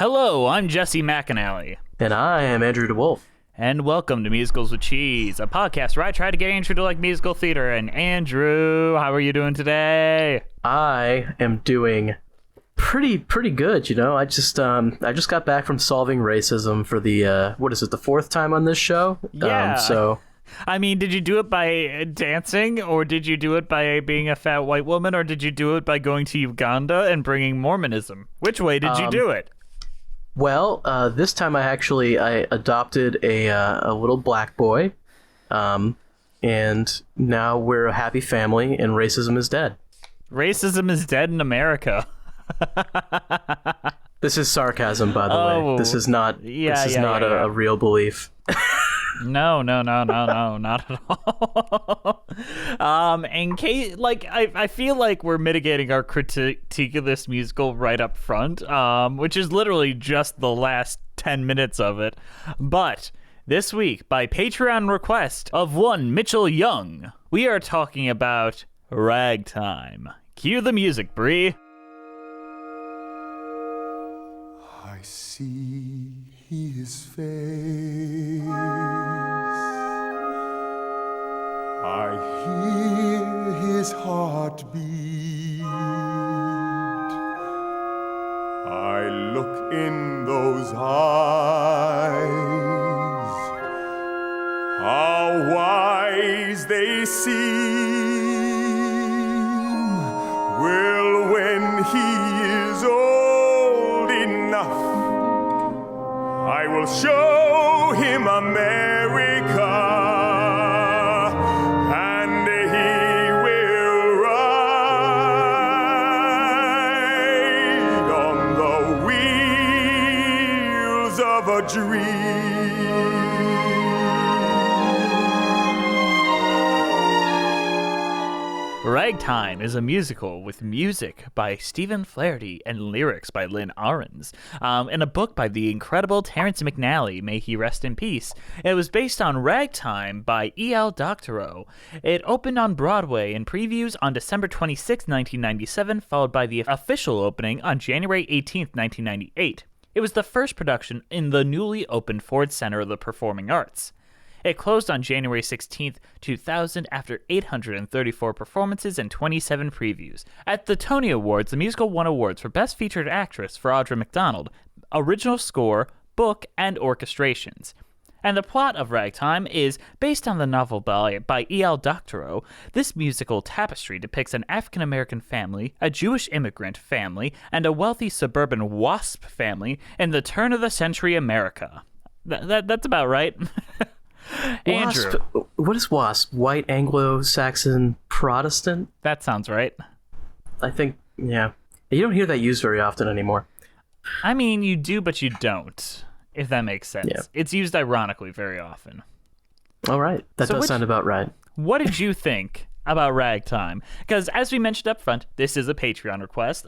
Hello, I'm Jesse McAnally. And I am Andrew DeWolf. And welcome to Musicals with Cheese, a podcast where I try to get Andrew to like musical theater. And Andrew, how are you doing today? I am doing pretty good, you know. I just got back from solving racism for the the fourth time on this show? Yeah. I mean, did you do it by dancing, or did you do it by being a fat white woman, or did you do it by going to Uganda and bringing Mormonism? Which way did you do it? Well, this time I adopted a little black boy, and now we're a happy family, and racism is dead. Racism is dead in America. This is sarcasm, by the way. This is not a real belief. No, not at all. I feel like we're mitigating our critique of this musical right up front, which is literally just the last 10 minutes of it. But this week, by Patreon request of one Mitchell Young, we are talking about Ragtime. Cue the music, Bree. I see his face, I hear his heartbeat, I look in those eyes, how wise they seem. Well, when he is old enough, I will show him America, and he will ride on the wheels of a dream. Ragtime is a musical with music by Stephen Flaherty and lyrics by Lynn Ahrens, and a book by the incredible Terrence McNally, may he rest in peace. It was based on Ragtime by E.L. Doctorow. It opened on Broadway in previews on December 26, 1997, followed by the official opening on January 18, 1998. It was the first production in the newly opened Ford Center of the Performing Arts. It closed on January 16, 2000, after 834 performances and 27 previews. At the Tony Awards, the musical won awards for Best Featured Actress for Audra McDonald, Original Score, Book, and Orchestrations. And the plot of Ragtime is based on the novel by E.L. Doctorow. This musical tapestry depicts an African-American family, a Jewish immigrant family, and a wealthy suburban WASP family in the turn-of-the-century America. That's about right. Andrew. WASP? What is WASP? White Anglo-Saxon Protestant? That sounds right. I think, yeah. You don't hear that used very often anymore. I mean, you do, but you don't, if that makes sense. Yeah. It's used ironically very often. All right. That does sound about right. What did you think about Ragtime? Because as we mentioned up front, this is a Patreon request.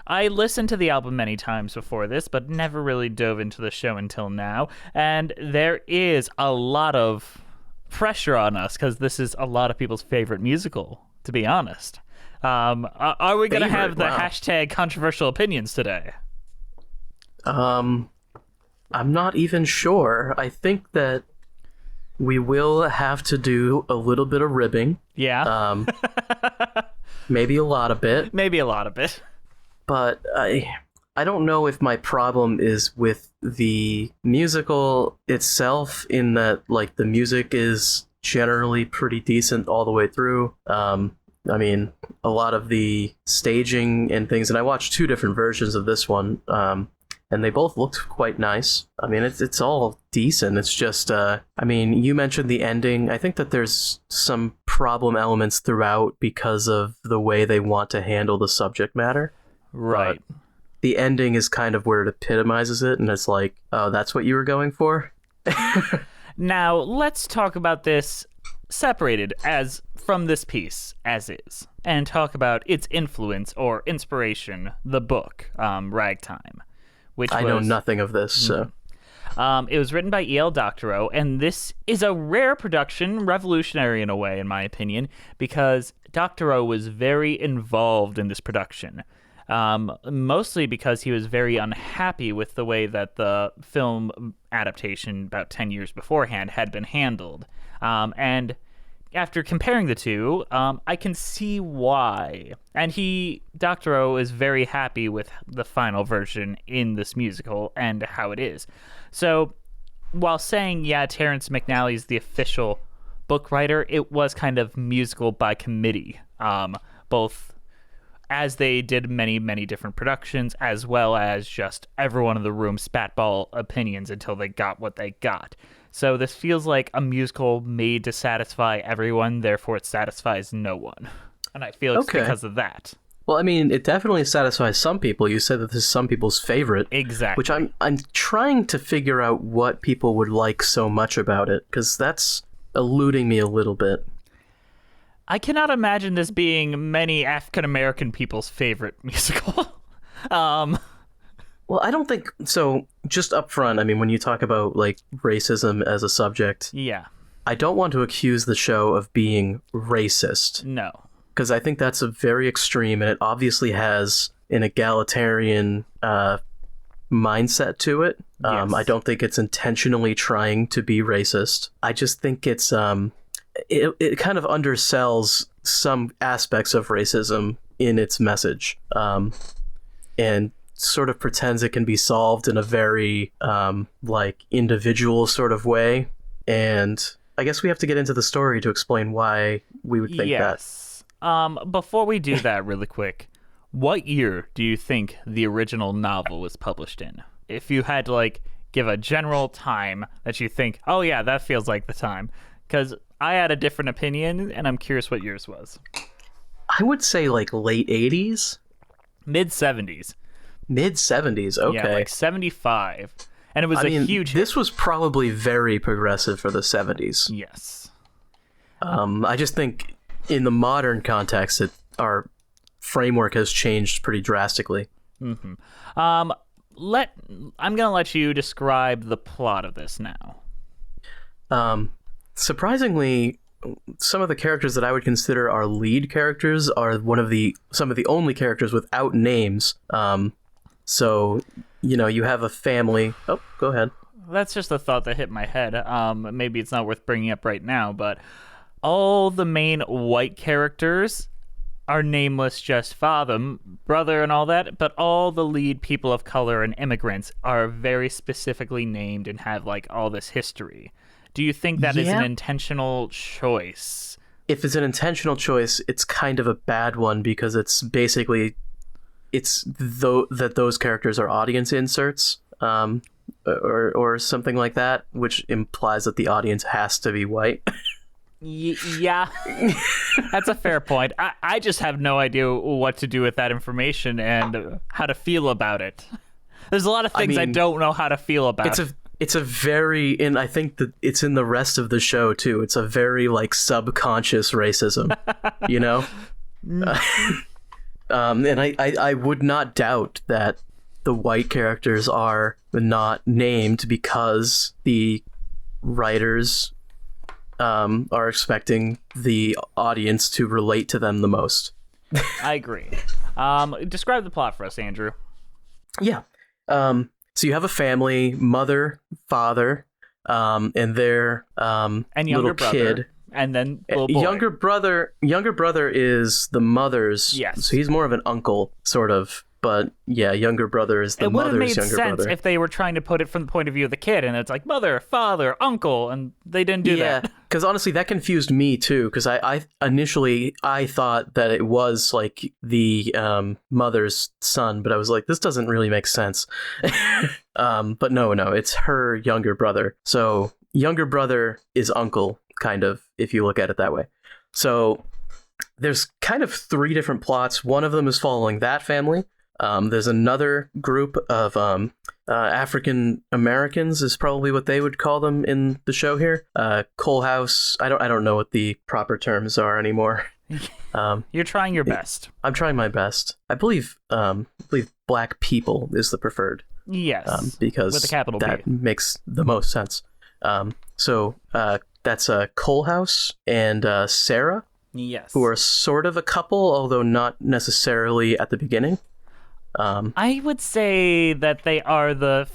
I listened to the album many times before this, but never really dove into the show until now. And there is a lot of pressure on us because this is a lot of people's favorite musical, to be honest. Are we going to have the hashtag controversial opinions today? I'm not even sure. I think that we will have to do a little bit of ribbing. Yeah. Maybe a lot of it. Maybe a lot of it. But I don't know if my problem is with the musical itself, in that, like, the music is generally pretty decent all the way through. I mean, a lot of the staging and things, and I watched two different versions of this one, and they both looked quite nice. I mean, it's all decent. It's just, I mean, you mentioned the ending. I think that there's some problem elements throughout because of the way they want to handle the subject matter. Right. But the ending is kind of where it epitomizes it, and it's like, oh, that's what you were going for? Now, let's talk about this separated as from this piece as is, and talk about its influence or inspiration, the book, Ragtime. Which I know nothing of this, so... It was written by E.L. Doctorow, and this is a rare production, revolutionary in a way, in my opinion, because Doctorow was very involved in this production. mostly because he was very unhappy with the way that the film adaptation about 10 years beforehand had been handled. And after comparing the two, I can see why. And Dr. O is very happy with the final version in this musical and how it is. So while saying, yeah, Terrence McNally is the official book writer, it was kind of musical by committee, both as they did many, many different productions, as well as just everyone in the room spatball opinions until they got what they got. So this feels like a musical made to satisfy everyone, therefore it satisfies no one. And I feel it's because of that. Well, I mean, it definitely satisfies some people. You said that this is some people's favorite. Exactly. Which I'm trying to figure out what people would like so much about it, because that's eluding me a little bit. I cannot imagine this being many African-American people's favorite musical. Well, I don't think so. Just up front, I mean, when you talk about like racism as a subject, yeah, I don't want to accuse the show of being racist. No, because I think that's a very extreme, and it obviously has an egalitarian mindset to it. Yes. I don't think it's intentionally trying to be racist. I just think it's it kind of undersells some aspects of racism in its message, and sort of pretends it can be solved in a very like individual sort of way. And I guess we have to get into the story to explain why we would think that. Before we do that really quick, what year do you think the original novel was published in? If you had to like give a general time that you think, oh yeah, that feels like the time. Because I had a different opinion, and I'm curious what yours was. I would say like late 80s? Mid-70s. Mid-70s, okay. Yeah, like 75. And it was huge hit. This was probably very progressive for the 70s. Yes. I just think in the modern context, our framework has changed pretty drastically. Mm-hmm. I'm going to let you describe the plot of this now. Surprisingly, some of the characters that I would consider our lead characters are some of the only characters without names. So, you have a family. Oh, go ahead. That's just a thought that hit my head. Maybe it's not worth bringing up right now, but all the main white characters are nameless, just father, brother, and all that, but all the lead people of color and immigrants are very specifically named and have like all this history. Do you think that is an intentional choice? If it's an intentional choice, it's kind of a bad one, because it's basically that those characters are audience inserts, or something like that, which implies that the audience has to be white. Yeah, that's a fair point. I just have no idea what to do with that information and how to feel about it. There's a lot of things I don't know how to feel about. It's a very, and I think that it's in the rest of the show too, it's a very like subconscious racism, and I would not doubt that the white characters are not named because the writers are expecting the audience to relate to them the most. I agree. Describe the plot for us, Andrew. Yeah. So you have a family, mother, father, and their and little brother, kid. And then little boy. Younger brother is the mother's. Yes. So he's more of an uncle, sort of. But yeah, younger brother is the mother's younger brother. It would have made sense if they were trying to put it from the point of view of the kid, and it's like mother, father, uncle, and they didn't do that. Yeah, because honestly, that confused me too. Because I initially thought that it was like the mother's son, but I was like, this doesn't really make sense. But no, it's her younger brother. So younger brother is uncle, kind of, if you look at it that way. So there's kind of three different plots. One of them is following that family. There's another group of African Americans, is probably what they would call them in the show here. Coal House. I don't know what the proper terms are anymore. You're trying your best. I'm trying my best. I believe black people is the preferred. Yes. Because with a capital that B. makes the most sense. So that's Coal House and Sarah. Yes. Who are sort of a couple, although not necessarily at the beginning. I would say that they are the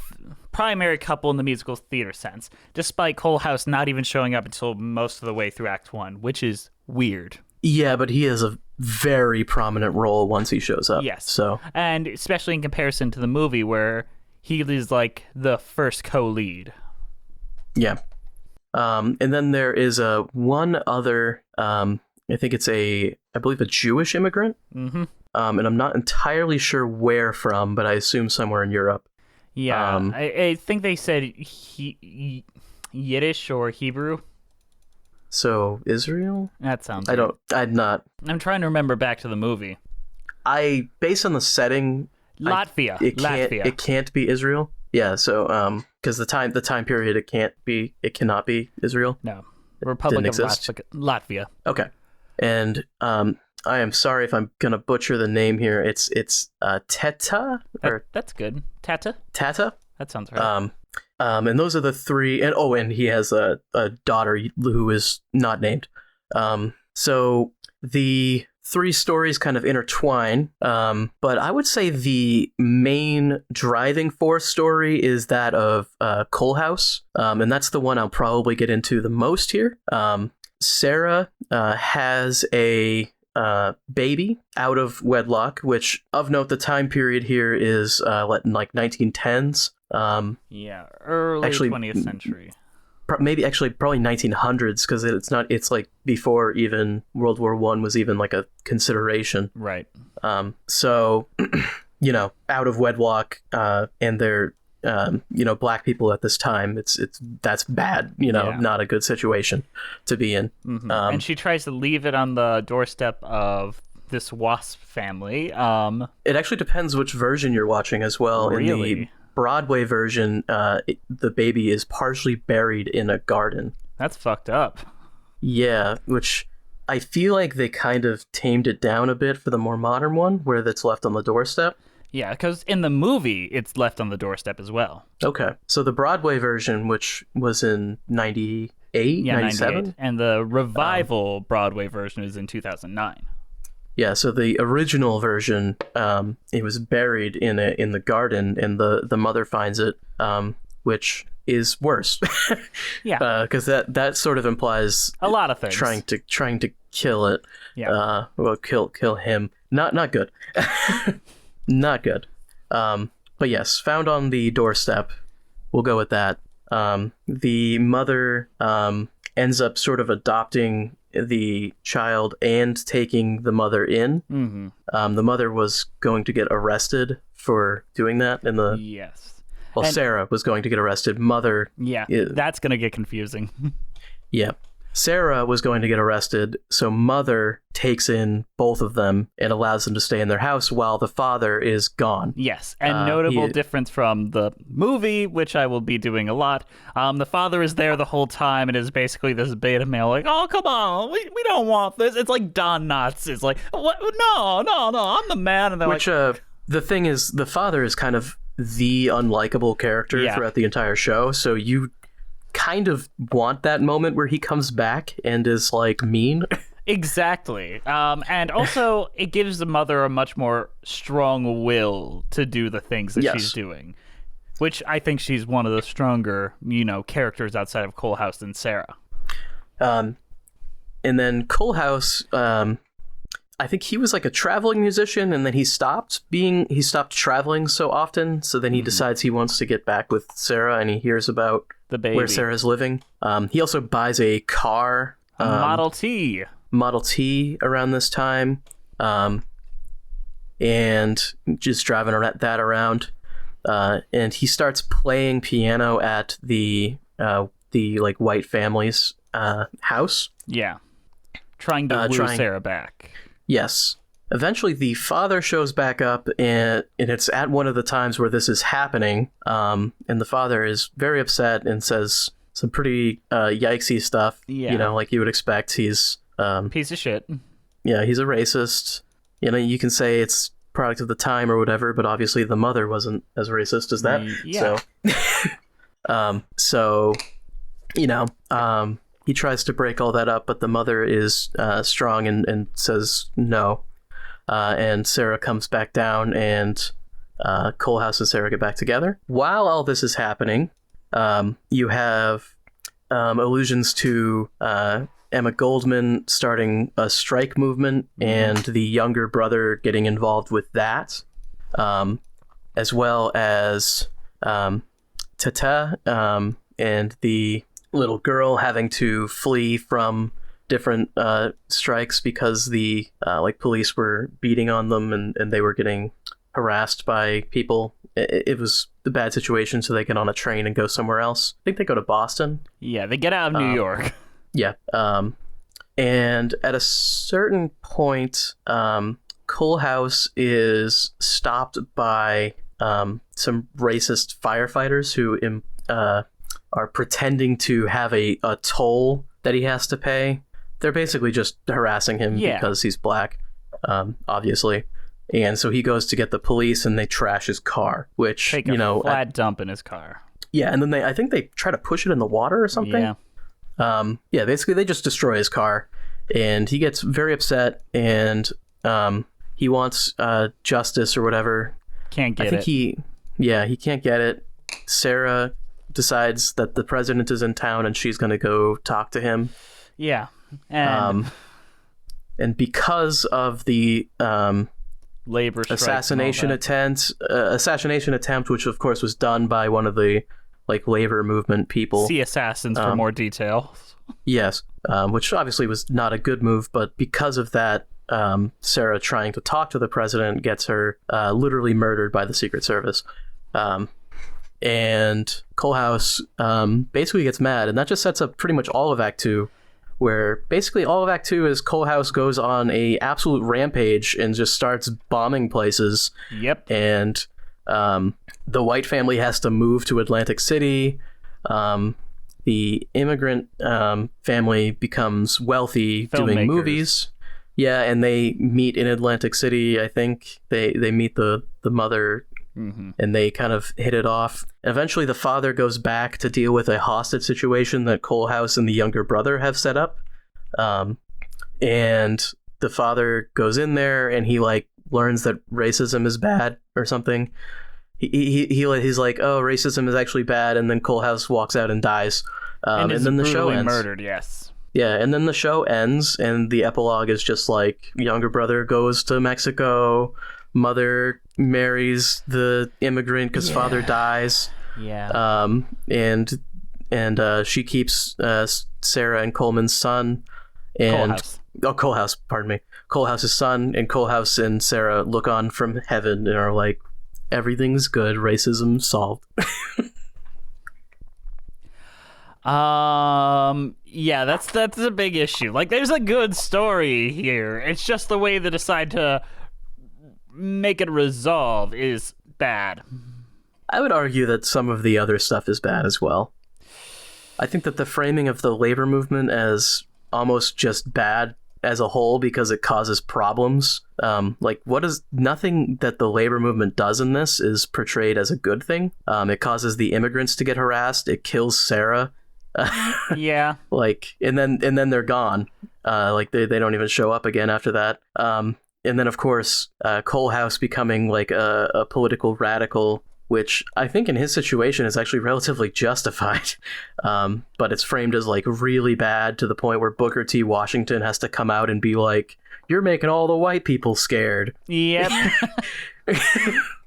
primary couple in the musical theater sense, despite Coalhouse not even showing up until most of the way through Act 1, which is weird. Yeah, but he has a very prominent role once he shows up. Yes. So, and especially in comparison to the movie where he is like the first co-lead. yeah. And then there is one other, I think it's I believe a Jewish immigrant. Mm-hmm. And I'm not entirely sure where from, but I assume somewhere in Europe. Yeah, I think they said Yiddish or Hebrew. So Israel? That sounds I'm not. I'm trying to remember back to the movie. Based on the setting, Latvia. It can't be Israel. Yeah, so because the time period it cannot be Israel. No. Republic of Latvia. Okay. And I am sorry if I'm gonna butcher the name here. It's Teta or that's good. Tata? That sounds right. And those are the three, and he has a daughter who is not named. So the three stories kind of intertwine, but I would say the main driving force story is that of Coalhouse, and that's the one I'll probably get into the most here. Sarah has a baby out of wedlock, which of note the time period here is like 1910s. Early actually, 20th century. Probably 1900s, because it's like before even World War I was even like a consideration. Right. So out of wedlock, and they're black people at this time, that's bad, not a good situation to be in. Mm-hmm. And she tries to leave it on the doorstep of this wasp family. It actually depends which version you're watching as well. Really? In the Broadway version, the baby is partially buried in a garden. That's fucked up. Yeah, which I feel like they kind of tamed it down a bit for the more modern one, where that's left on the doorstep. Yeah, because in the movie, it's left on the doorstep as well. Okay. So the Broadway version, which was in 98, 97? 98. And the revival Broadway version is in 2009. Yeah, so the original version, it was buried in the garden, and the mother finds it, which is worse. Yeah. Because that sort of implies a lot of things. Trying to kill it. Yeah. Kill him. Not good. Not good. But yes, found on the doorstep. We'll go with that. The mother ends up sort of adopting the child and taking the mother in. Mm-hmm. The mother was going to get arrested for doing that. Yes. Well, Sarah was going to get arrested. Mother... Yeah, that's going to get confusing. Yeah. Sarah was going to get arrested, so Mother takes in both of them and allows them to stay in their house while the father is gone. Yes, and notable difference from the movie, which I will be doing a lot. The father is there the whole time and is basically this beta male, like, oh, come on, we don't want this. It's like Don Knotts. It's like, what? No, I'm the man. And they're the thing is, the father is kind of the unlikable character throughout the entire show, so you kind of want that moment where he comes back and is like mean. Exactly. And also it gives the mother a much more strong will to do the things that she's doing, which I think she's one of the stronger, characters outside of Coalhouse than Sarah. And then Coalhouse, I think he was like a traveling musician, and then he stopped traveling so often, so then he decides he wants to get back with Sarah, and he hears about the baby, where Sarah's living. He also buys a car, Model T around this time, and just driving that around. And he starts playing piano at the like white family's house. Yeah, trying to woo Sarah back. Yes. Eventually, the father shows back up, and it's at one of the times where this is happening. And the father is very upset and says some pretty yikesy stuff. Yeah. Like you would expect. He's piece of shit. Yeah, he's a racist. You can say it's product of the time or whatever, but obviously the mother wasn't as racist as that. Yeah. So, he tries to break all that up, but the mother is strong and says no. And Sarah comes back down and Coalhouse and Sarah get back together. While all this is happening, you have allusions to Emma Goldman starting a strike movement and the younger brother getting involved with that, as well as Tata and the little girl having to flee from different strikes because the police were beating on them and they were getting harassed by people. It was a bad situation, so they get on a train and go somewhere else. I think they go to Boston. Yeah, they get out of New York. Yeah. And at a certain point, Coalhouse is stopped by some racist firefighters who are pretending to have a toll that he has to pay. They're basically just harassing him because he's black, obviously. And so he goes to get the police and they trash his car, which, Take a flat dump in his car. Yeah, and then I think they try to push it in the water or something. Yeah. Basically they just destroy his car and he gets very upset and he wants justice or whatever. Can't get it. He can't get it. Sarah decides that the president is in town and she's going to go talk to him. Yeah. And because of the labor assassination attempt, which of course was done by one of the labor movement people. See Assassins for more details. Yes, which obviously was not a good move, but because of that, Sarah trying to talk to the president gets her literally murdered by the Secret Service. And Coalhouse basically gets mad, and that just sets up pretty much all of Act 2, where basically all of Act 2 is Coalhouse goes on a absolute rampage and just starts bombing places. Yep. And the White family has to move to Atlantic City. The immigrant family becomes wealthy doing movies. Yeah, and they meet in Atlantic City, I think. They meet the mother, and they kind of hit it off. Eventually, the father goes back to deal with a hostage situation that Coalhouse and the younger brother have set up. And the father goes in there, and he learns that racism is bad or something. He's like, oh, racism is actually bad, and then Coalhouse walks out and dies. And then the show ends. Murdered, yes. Yeah, and then the show ends, and the epilogue is just younger brother goes to Mexico, mother marries the immigrant because father dies. Yeah. And she keeps Sarah and Coleman's son, and Coalhouse, pardon me, Coalhouse's son, and Coalhouse and Sarah look on from heaven and are like, everything's good, racism solved. Yeah, that's a big issue. There's a good story here. It's just the way they decide to make it resolve is bad. I would argue that some of the other stuff is bad as well. I think that the framing of the labor movement as almost just bad as a whole because it causes problems. Nothing that the labor movement does in this is portrayed as a good thing. It causes the immigrants to get harassed. It kills Sarah. Yeah. And then they're gone. They don't even show up again after that. And then of course, Coalhouse becoming a political radical, which I think in his situation is actually relatively justified. But it's framed as really bad to the point where Booker T. Washington has to come out and be like, you're making all the white people scared. Yep.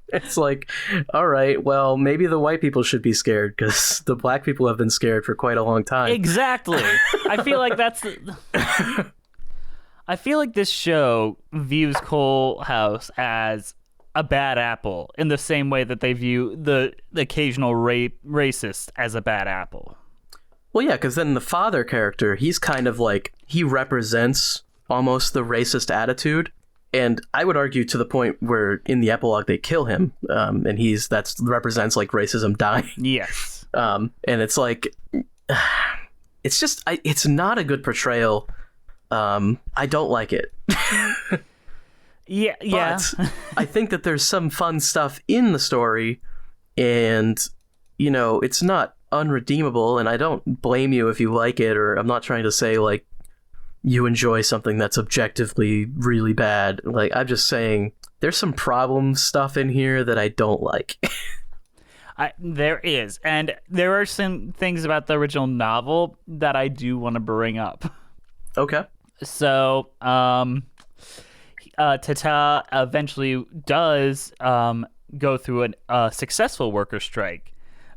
It's all right, well, maybe the white people should be scared because the black people have been scared for quite a long time. Exactly. I feel like I feel like this show views Coalhouse as a bad apple in the same way that they view the occasional racist as a bad apple. Well, yeah, because then the father character, he's kind of he represents almost the racist attitude. And I would argue to the point where in the epilogue they kill him, and that represents racism dying. Yes. And it's it's just it's not a good portrayal. I don't like it. Yeah. But I think that there's some fun stuff in the story, and it's not unredeemable. And I don't blame you if you like it, or I'm not trying to say you enjoy something that's objectively really bad. I'm just saying there's some problem stuff in here that I don't like. There is, and there are some things about the original novel that I do want to bring up. Okay. So, Tata eventually does go through a successful worker strike.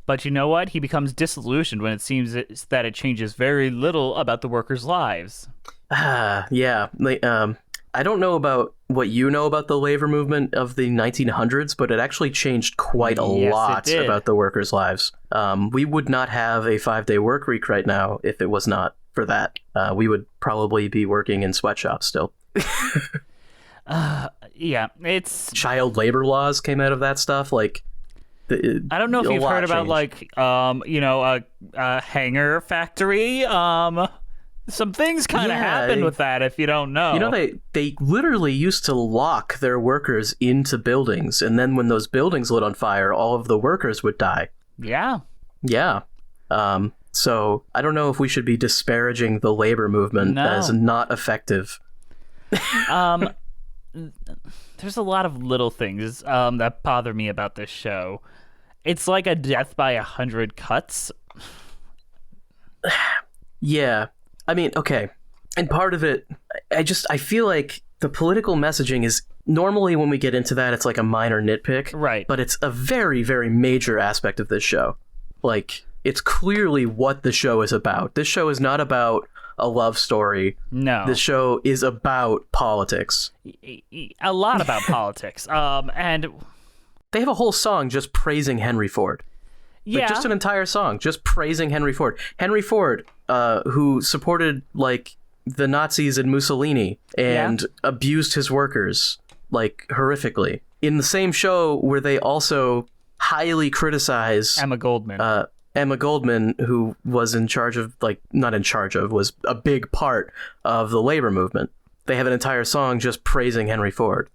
But you know what? He becomes disillusioned when it seems that it changes very little about the workers' lives. Yeah. I don't know about what you know about the labor movement of the 1900s, but it actually changed quite a lot about the workers' lives. We would not have a 5-day work week right now if it was not for that. We would probably be working in sweatshops still. Yeah, it's... Child labor laws came out of that stuff. Like, I don't know if you've heard about, changed. like, a hanger factory. Some things kind of happened with that, if you don't know. You know, they literally used to lock their workers into buildings, and then when those buildings lit on fire, all of the workers would die. Yeah. Yeah. So I don't know if we should be disparaging the labor movement as not effective. There's a lot of little things that bother me about this show. It's like a death by 100 cuts. Yeah. I mean, okay. And part of it, I feel like the political messaging is normally when we get into that, it's like a minor nitpick. Right. But it's a very, very major aspect of this show. Like, it's clearly what the show is about. This show is not about a love story. No. This show is about politics. A lot about politics. And they have a whole song just praising Henry Ford. Yeah. Like, just an entire song just praising Henry Ford. Henry Ford, who supported, like, the Nazis and Mussolini and abused his workers, like, horrifically. In the same show where they also highly criticize Emma Goldman, who was in charge of, like, not in charge of, was a big part of the labor movement. They have an entire song just praising Henry Ford.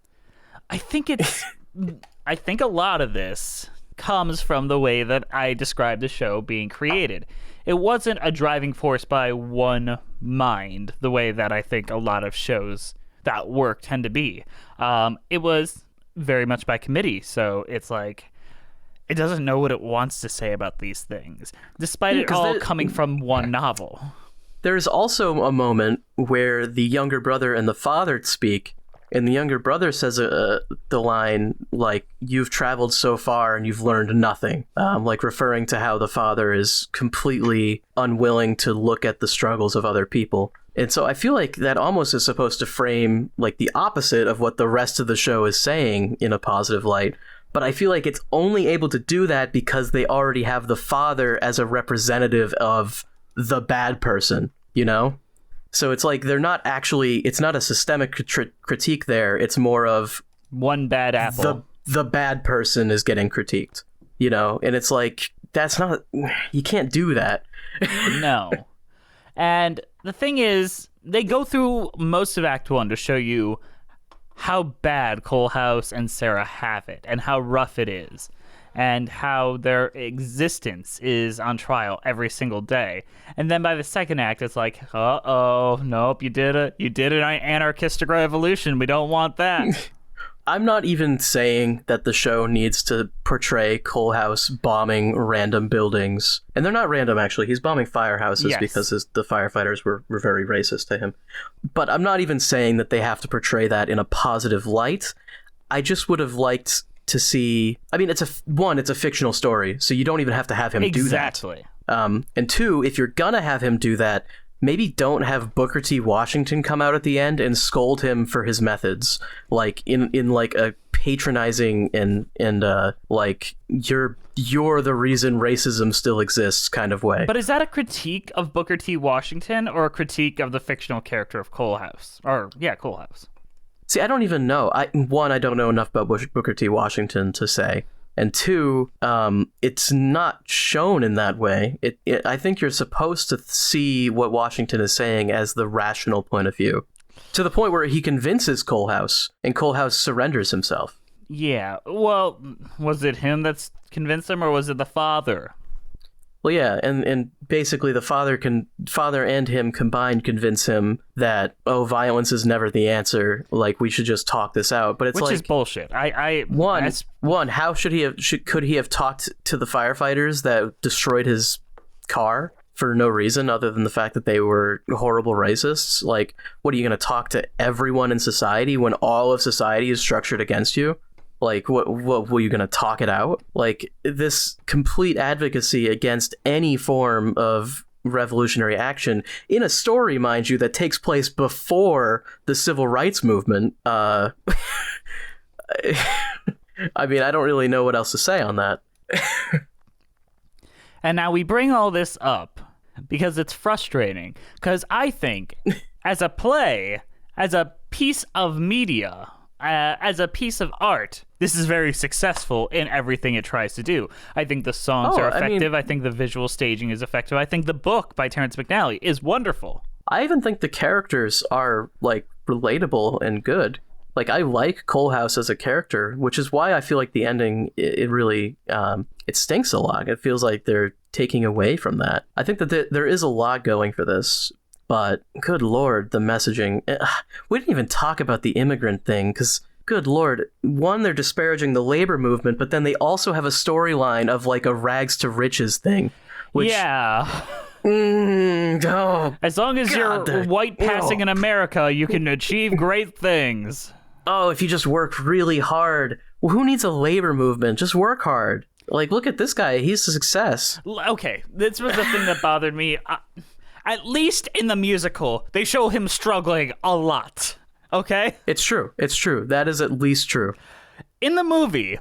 I think a lot of this comes from the way that I described the show being created. It wasn't a driving force by one mind, the way that I think a lot of shows that work tend to be. It was very much by committee, so it's like it doesn't know what it wants to say about these things, despite it all coming from one novel. There's also a moment where the younger brother and the father speak, and the younger brother says the line, like, "You've traveled so far and you've learned nothing," like referring to how the father is completely unwilling to look at the struggles of other people. And so I feel like that almost is supposed to frame, like, the opposite of what the rest of the show is saying in a positive light. But I feel like it's only able to do that because they already have the father as a representative of the bad person, you know? So it's like they're not actually, it's not a systemic critique there. It's more of one bad apple. The bad person is getting critiqued, you know? And it's like, that's not, you can't do that. No. And the thing is, they go through most of Act 1 to show you how bad Cole House and Sarah have it and how rough it is, and how their existence is on trial every single day. And then by the second act, it's like, uh-oh, nope, you did an anarchistic revolution. We don't want that. I'm not even saying that the show needs to portray Cole House bombing random buildings. And they're not random, actually. He's bombing firehouses because the firefighters were very racist to him. But I'm not even saying that they have to portray that in a positive light. I just would have liked to see... I mean, it's a fictional story, so you don't even have to have him do that. Exactly. And two, if you're gonna have him do that, maybe don't have Booker T. Washington come out at the end and scold him for his methods, like in like a patronizing and like you're the reason racism still exists kind of way. But is that a critique of Booker T. Washington or a critique of the fictional character of Cole House? Cole House. See, I don't even know. I don't know enough about Booker T. Washington to say. And two, it's not shown in that way. I think you're supposed to see what Washington is saying as the rational point of view, to the point where he convinces Cole House, and Cole House surrenders himself. Yeah, well, was it him that's convinced him, or was it the father? Well, yeah, and basically the father and him combined convince him that, oh, violence is never the answer. Like, we should just talk this out. But it's Which like, is bullshit. One, how could he have talked to the firefighters that destroyed his car for no reason other than the fact that they were horrible racists? Like, what, are you going to talk to everyone in society when all of society is structured against you? Like, what were you going to talk it out? Like, this complete advocacy against any form of revolutionary action in a story, mind you, that takes place before the civil rights movement. I mean, I don't really know what else to say on that. And now we bring all this up because it's frustrating. Because I think, as a play, as a piece of media, as a piece of art, this is very successful in everything it tries to do. I think the songs are effective. I think the visual staging is effective. I think the book by Terrence McNally is wonderful. I even think the characters are, like, relatable and good. Like, I like Coalhouse as a character, which is why I feel like the ending, it really, it stinks a lot. It feels like they're taking away from that. I think that there is a lot going for this. But, good lord, the messaging. We didn't even talk about the immigrant thing, because, good lord, one, they're disparaging the labor movement, but then they also have a storyline of, like, a rags to riches thing. Which, yeah. Oh, as long as you're white passing in America, you can achieve great things. Oh, if you just work really hard. Well, who needs a labor movement? Just work hard. Like, look at this guy. He's a success. Okay, this was the thing that bothered me. At least in the musical, they show him struggling a lot, okay? It's true. It's true. That is at least true. In the movie,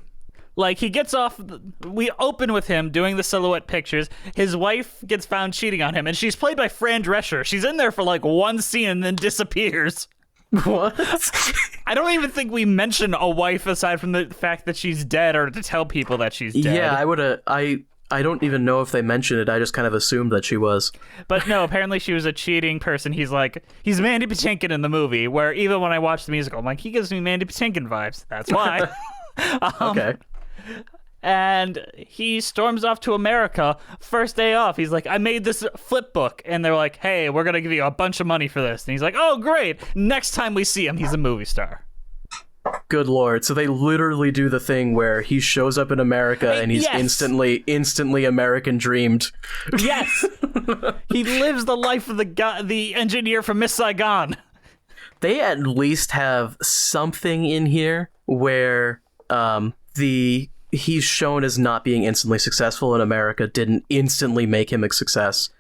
like, he gets off... We open with him doing the silhouette pictures. His wife gets found cheating on him, and she's played by Fran Drescher. She's in there for, like, one scene and then disappears. What? I don't even think we mention a wife aside from the fact that she's dead or to tell people that she's dead. Yeah, I don't even know if they mentioned it. I just kind of assumed that she was. But no, apparently she was a cheating person. He's Mandy Patinkin in the movie, where even when I watch the musical, I'm like, he gives me Mandy Patinkin vibes. That's why. Okay. And he storms off to America. First day off, he's like, I made this flip book. And they're like, hey, we're going to give you a bunch of money for this. And he's like, oh, great. Next time we see him, he's a movie star. Good lord. So they literally do the thing where he shows up in America and he's instantly American dreamed. Yes. He lives the life of the engineer from Miss Saigon. They at least have something in here where he's shown as not being instantly successful in America didn't instantly make him a success.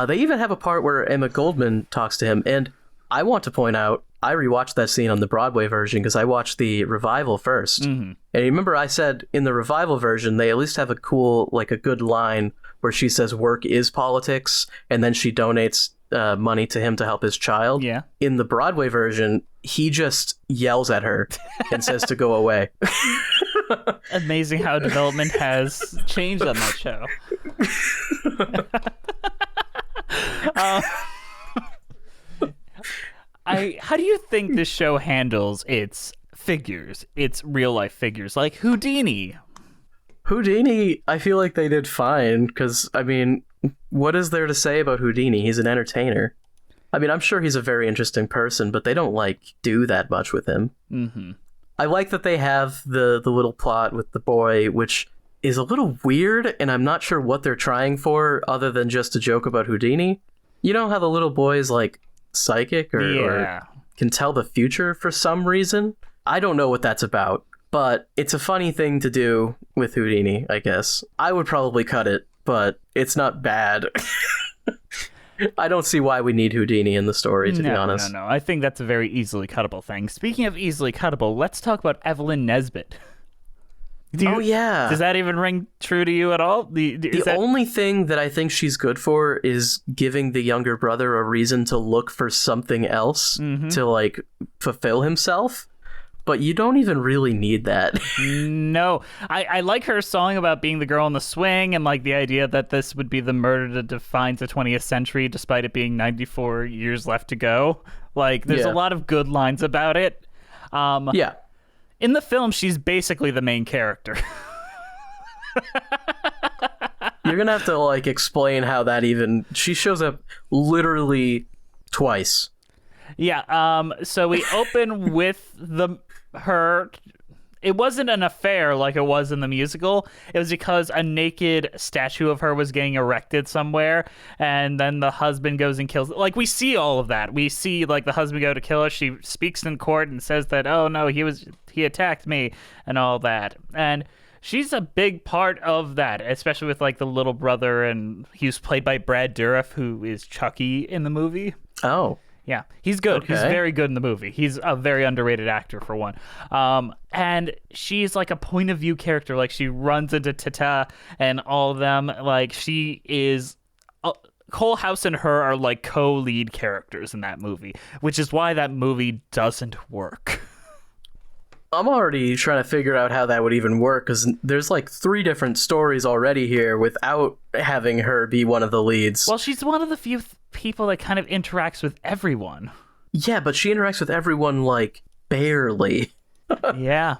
They even have a part where Emma Goldman talks to him, and I want to point out, I rewatched that scene on the Broadway version because I watched the revival first. Mm-hmm. And remember I said in the revival version, they at least have a good line where she says work is politics, and then she donates money to him to help his child. Yeah. In the Broadway version, he just yells at her and says to go away. Amazing how development has changed on that show. How do you think this show handles its figures, its real life figures, like Houdini? Houdini, I feel like they did fine, because, I mean, what is there to say about Houdini? He's an entertainer. I mean, I'm sure he's a very interesting person, but they don't, like, do that much with him. Mm-hmm. I like that they have the little plot with the boy, which is a little weird, and I'm not sure what they're trying for, other than just a joke about Houdini. You know how the little boy is, like, psychic or can tell the future for some reason? I don't know what that's about, but it's a funny thing to do with Houdini, I guess. I would probably cut it, but it's not bad. I don't see why we need Houdini in the story, to be honest. No. I think that's a very easily cuttable thing. Speaking of easily cuttable, let's talk about Evelyn Nesbit. Yeah. Does that even ring true to you at all? The only thing that I think she's good for is giving the younger brother a reason to look for something else to, like, fulfill himself. But you don't even really need that. No. I like her song about being the girl in the swing and, like, the idea that this would be the murder that defines the 20th century despite it being 94 years left to go. Like, there's a lot of good lines about it. Yeah. In the film, she's basically the main character. You're gonna have to like explain how that even. She shows up literally twice. Yeah. So we open with her. It wasn't an affair like it was in the musical. It was because a naked statue of her was getting erected somewhere, and then the husband goes and kills. Like, we see all of that. We see like the husband go to kill her. She speaks in court and says that, oh no, he attacked me and all that. And she's a big part of that, especially with like the little brother, and he was played by Brad Dourif, who is Chucky in the movie. Oh. Yeah, he's good. Okay. He's very good in the movie. He's a very underrated actor, for one. And she's like a point of view character. Like, she runs into Tata and all of them. Like, she is. Cole House and her are like co-lead characters in that movie, which is why that movie doesn't work. I'm already trying to figure out how that would even work, because there's like 3 different stories already here without having her be one of the leads. Well, she's one of the few people that kind of interacts with everyone. Yeah, but she interacts with everyone like barely. Yeah.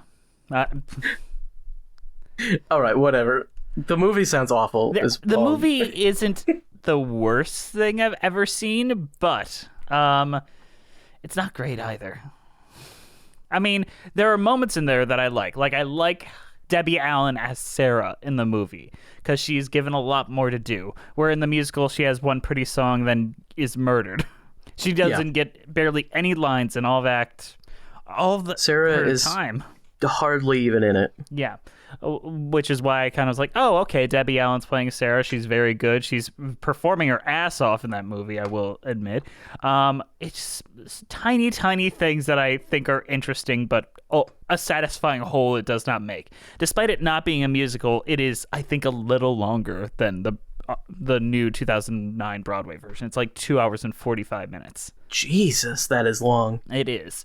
All right, whatever. The movie sounds awful. The movie isn't the worst thing I've ever seen, but it's not great either. I mean, there are moments in there that I like. Like, I like Debbie Allen as Sarah in the movie, because she's given a lot more to do. Where in the musical, she has one pretty song, then is murdered. She doesn't get barely any lines in all of act. All of the Sarah is time. Hardly even in it. Yeah. Which is why I kind of was like, oh, okay, Debbie Allen's playing Sarah. She's very good. She's performing her ass off in that movie, I will admit. It's tiny, tiny things that I think are interesting, but a satisfying whole it does not make. Despite it not being a musical, it is, I think, a little longer than the new 2009 Broadway version. It's like 2 hours and 45 minutes. Jesus, that is long. It is.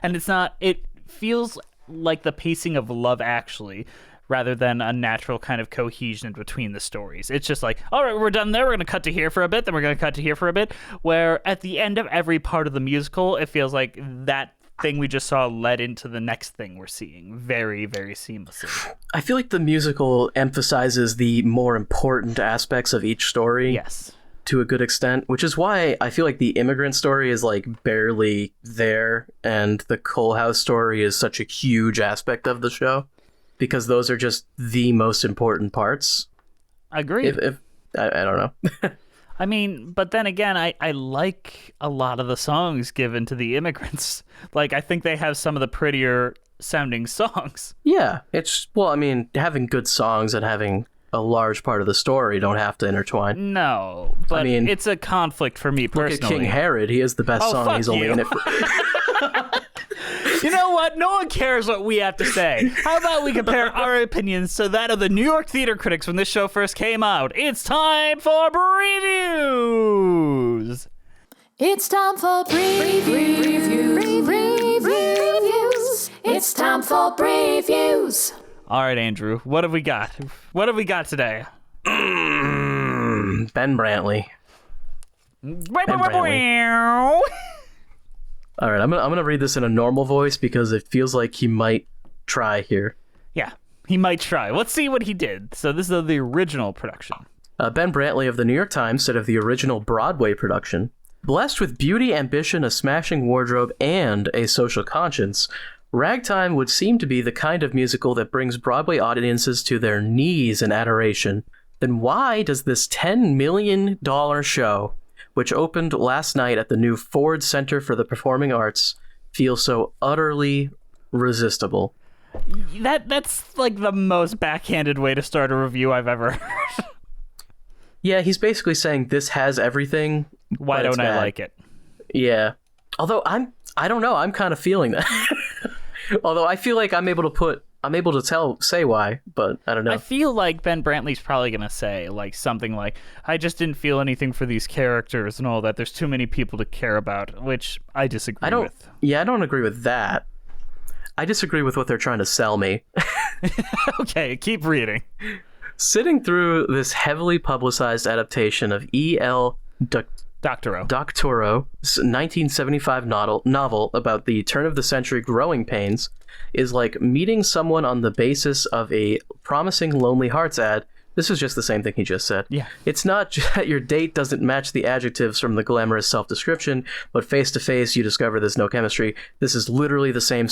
And it's not, it feels like the pacing of Love Actually, rather than a natural kind of cohesion between the stories. It's just like, all right, we're done there. We're going to cut to here for a bit. Then we're going to cut to here for a bit. Where at the end of every part of the musical, it feels like that thing we just saw led into the next thing we're seeing very, very seamlessly. I feel like the musical emphasizes the more important aspects of each story. Yes. To a good extent, which is why I feel like the immigrant story is like barely there, and the Cole House story is such a huge aspect of the show, because those are just the most important parts. Agreed. If I don't know. I mean, but then again, I like a lot of the songs given to the immigrants. Like, I think they have some of the prettier sounding songs. Yeah, I mean, having good songs and having a large part of the story don't have to intertwine. No, but I mean, it's a conflict for me personally. Look at King Herod. He has the best song. He's only in it for... You know what? No one cares what we have to say. How about we compare our opinions to that of the New York theater critics when this show first came out? It's time for previews. It's time for previews. It's time for previews. All right, Andrew, what have we got? What have we got today? Ben Brantley. All right, I'm gonna read this in a normal voice because it feels like he might try here. Yeah, he might try. Let's see what he did. So this is the original production. Ben Brantley of the New York Times said of the original Broadway production, blessed with beauty, ambition, a smashing wardrobe, and a social conscience, Ragtime would seem to be the kind of musical that brings Broadway audiences to their knees in adoration. Then why does this $10 million show, which opened last night at the new Ford Center for the Performing Arts, feel so utterly resistible? That's like the most backhanded way to start a review I've ever heard. Yeah, he's basically saying this has everything. Why don't I like it? Yeah. Although I don't know, I'm kind of feeling that. Although I feel like I'm able to say why, but I don't know. I feel like Ben Brantley's probably going to say like something like, I just didn't feel anything for these characters and all that. There's too many people to care about, which I disagree with. Yeah, I don't agree with that. I disagree with what they're trying to sell me. Okay, keep reading. Sitting through this heavily publicized adaptation of E.L. Doctorow's 1975 novel about the turn-of-the-century growing pains is like meeting someone on the basis of a Promising Lonely Hearts ad This is just the same thing he just said. Yeah. It's not that your date doesn't match the adjectives from the glamorous self-description, but face to face you discover there's no chemistry. This is literally the same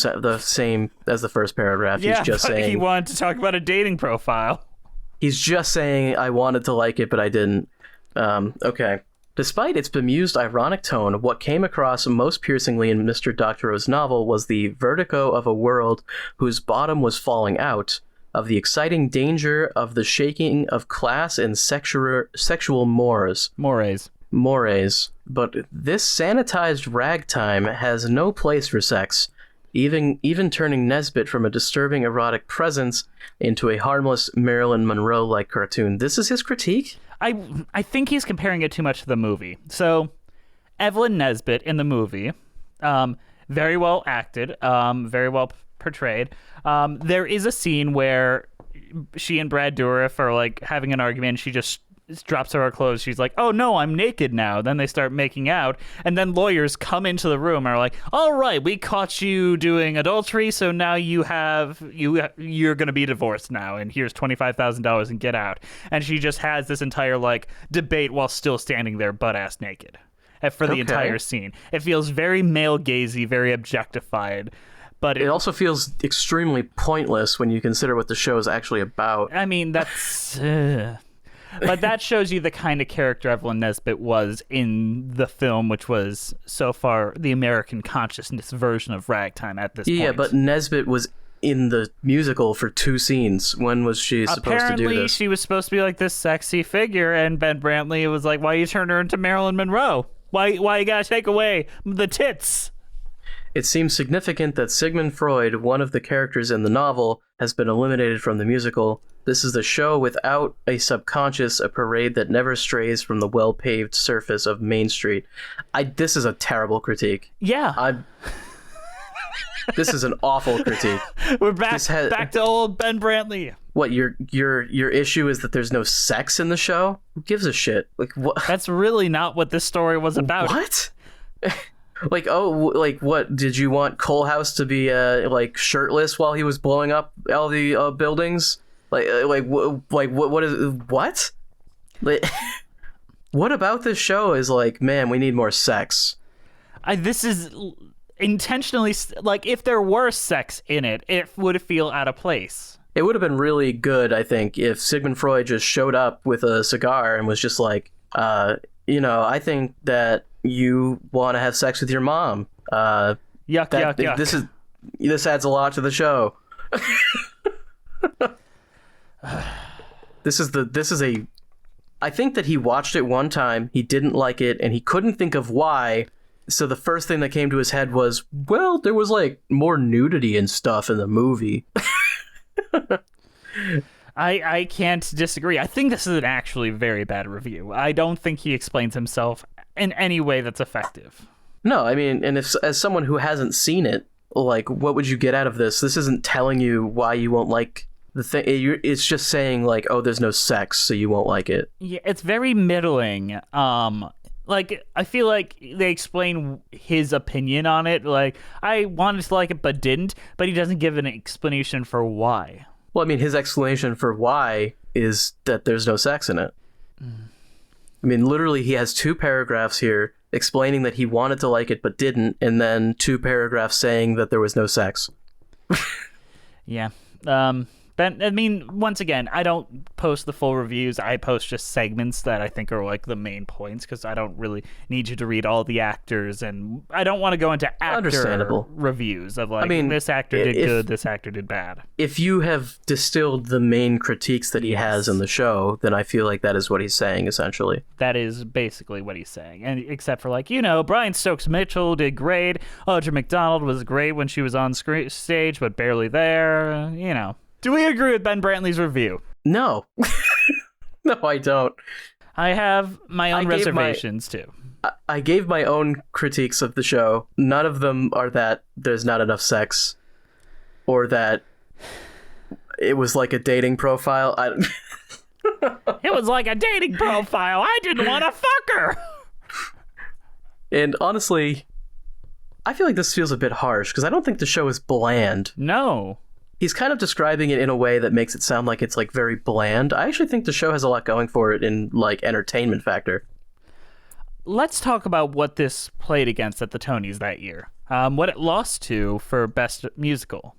as the first paragraph. Yeah, He's just but saying he wanted to talk about a dating profile. He's just saying I wanted to like it, but I didn't. Okay. Despite its bemused, ironic tone, what came across most piercingly in Mr. Doctorow's novel was the vertigo of a world whose bottom was falling out, of the exciting danger of the shaking of class and sexual mores. But this sanitized ragtime has no place for sex, even turning Nesbit from a disturbing erotic presence into a harmless Marilyn Monroe-like cartoon. This is his critique? I think he's comparing it too much to the movie. So, Evelyn Nesbit in the movie, very well acted, very well portrayed. There is a scene where she and Brad Dourif are like having an argument. And she just drops her clothes. She's like, "Oh no, I'm naked now." Then they start making out, and then lawyers come into the room and are like, "All right, we caught you doing adultery, so now you're gonna be divorced now, and here's $25,000 and get out." And she just has this entire like debate while still standing there butt ass naked for the entire scene. It feels very male gazy, very objectified. But it also feels extremely pointless when you consider what the show is actually about. I mean, that's... But that shows you the kind of character Evelyn Nesbit was in the film, which was so far the American consciousness version of Ragtime at this point. Yeah, but Nesbit was in the musical for 2 scenes. When was she supposed to do Apparently, this? she was supposed to be like this sexy figure, and Ben Brantley was like, "Why you turn her into Marilyn Monroe? Why you gotta take away the tits?" It seems significant that Sigmund Freud, one of the characters in the novel, has been eliminated from the musical. This is the show without a subconscious, a parade that never strays from the well-paved surface of Main Street. This is a terrible critique. Yeah. This is an awful critique. We're back to old Ben Brantley. What, your issue is that there's no sex in the show? Who gives a shit? Like, what? That's really not what this story was about. What? What did you want Cole House to be shirtless while he was blowing up all the buildings? What about this show is like, man, we need more sex. This is intentionally like, if there were sex in it, it would feel out of place. It would have been really good, I think, if Sigmund Freud just showed up with a cigar and was just like, I think that you want to have sex with your mom. Yuck. This adds a lot to the show. I think that he watched it one time, he didn't like it, and he couldn't think of why. So the first thing that came to his head was, well, there was like more nudity and stuff in the movie. I can't disagree. I think this is an actually very bad review. I don't think he explains himself in any way that's effective. No, I mean, and if as someone who hasn't seen it, like, what would you get out of this? This isn't telling you why you won't like the thing. It's just saying like, oh, there's no sex, so you won't like it. Yeah, it's very middling. Like, I feel like they explain his opinion on it. Like, I wanted to like it, but didn't. But he doesn't give an explanation for why. Well, I mean, his explanation for why is that there's no sex in it. I mean, literally, he has 2 paragraphs here explaining that he wanted to like it but didn't, and then 2 paragraphs saying that there was no sex. Yeah. Ben, I mean, once again, I don't post the full reviews. I post just segments that I think are like the main points, because I don't really need you to read all the actors, and I don't want to go into actor reviews of like, I mean, this actor did good, this actor did bad. If you have distilled the main critiques that he has in the show, then I feel like that is what he's saying, essentially. That is basically what he's saying. And except for like, Brian Stokes Mitchell did great. Audra McDonald was great when she was on stage, but barely there, Do we agree with Ben Brantley's review? No. No, I don't. I have my own reservations, too. I gave my own critiques of the show. None of them are that there's not enough sex, or that it was like a dating profile. It was like a dating profile. I didn't want to fuck her. And honestly, I feel like this feels a bit harsh, because I don't think the show is bland. No. he's kind of describing it in a way that makes it sound like it's like very bland. I actually think the show has a lot going for it in like entertainment factor. Let's talk about what this played against at the Tonys that year. What it lost to for Best Musical,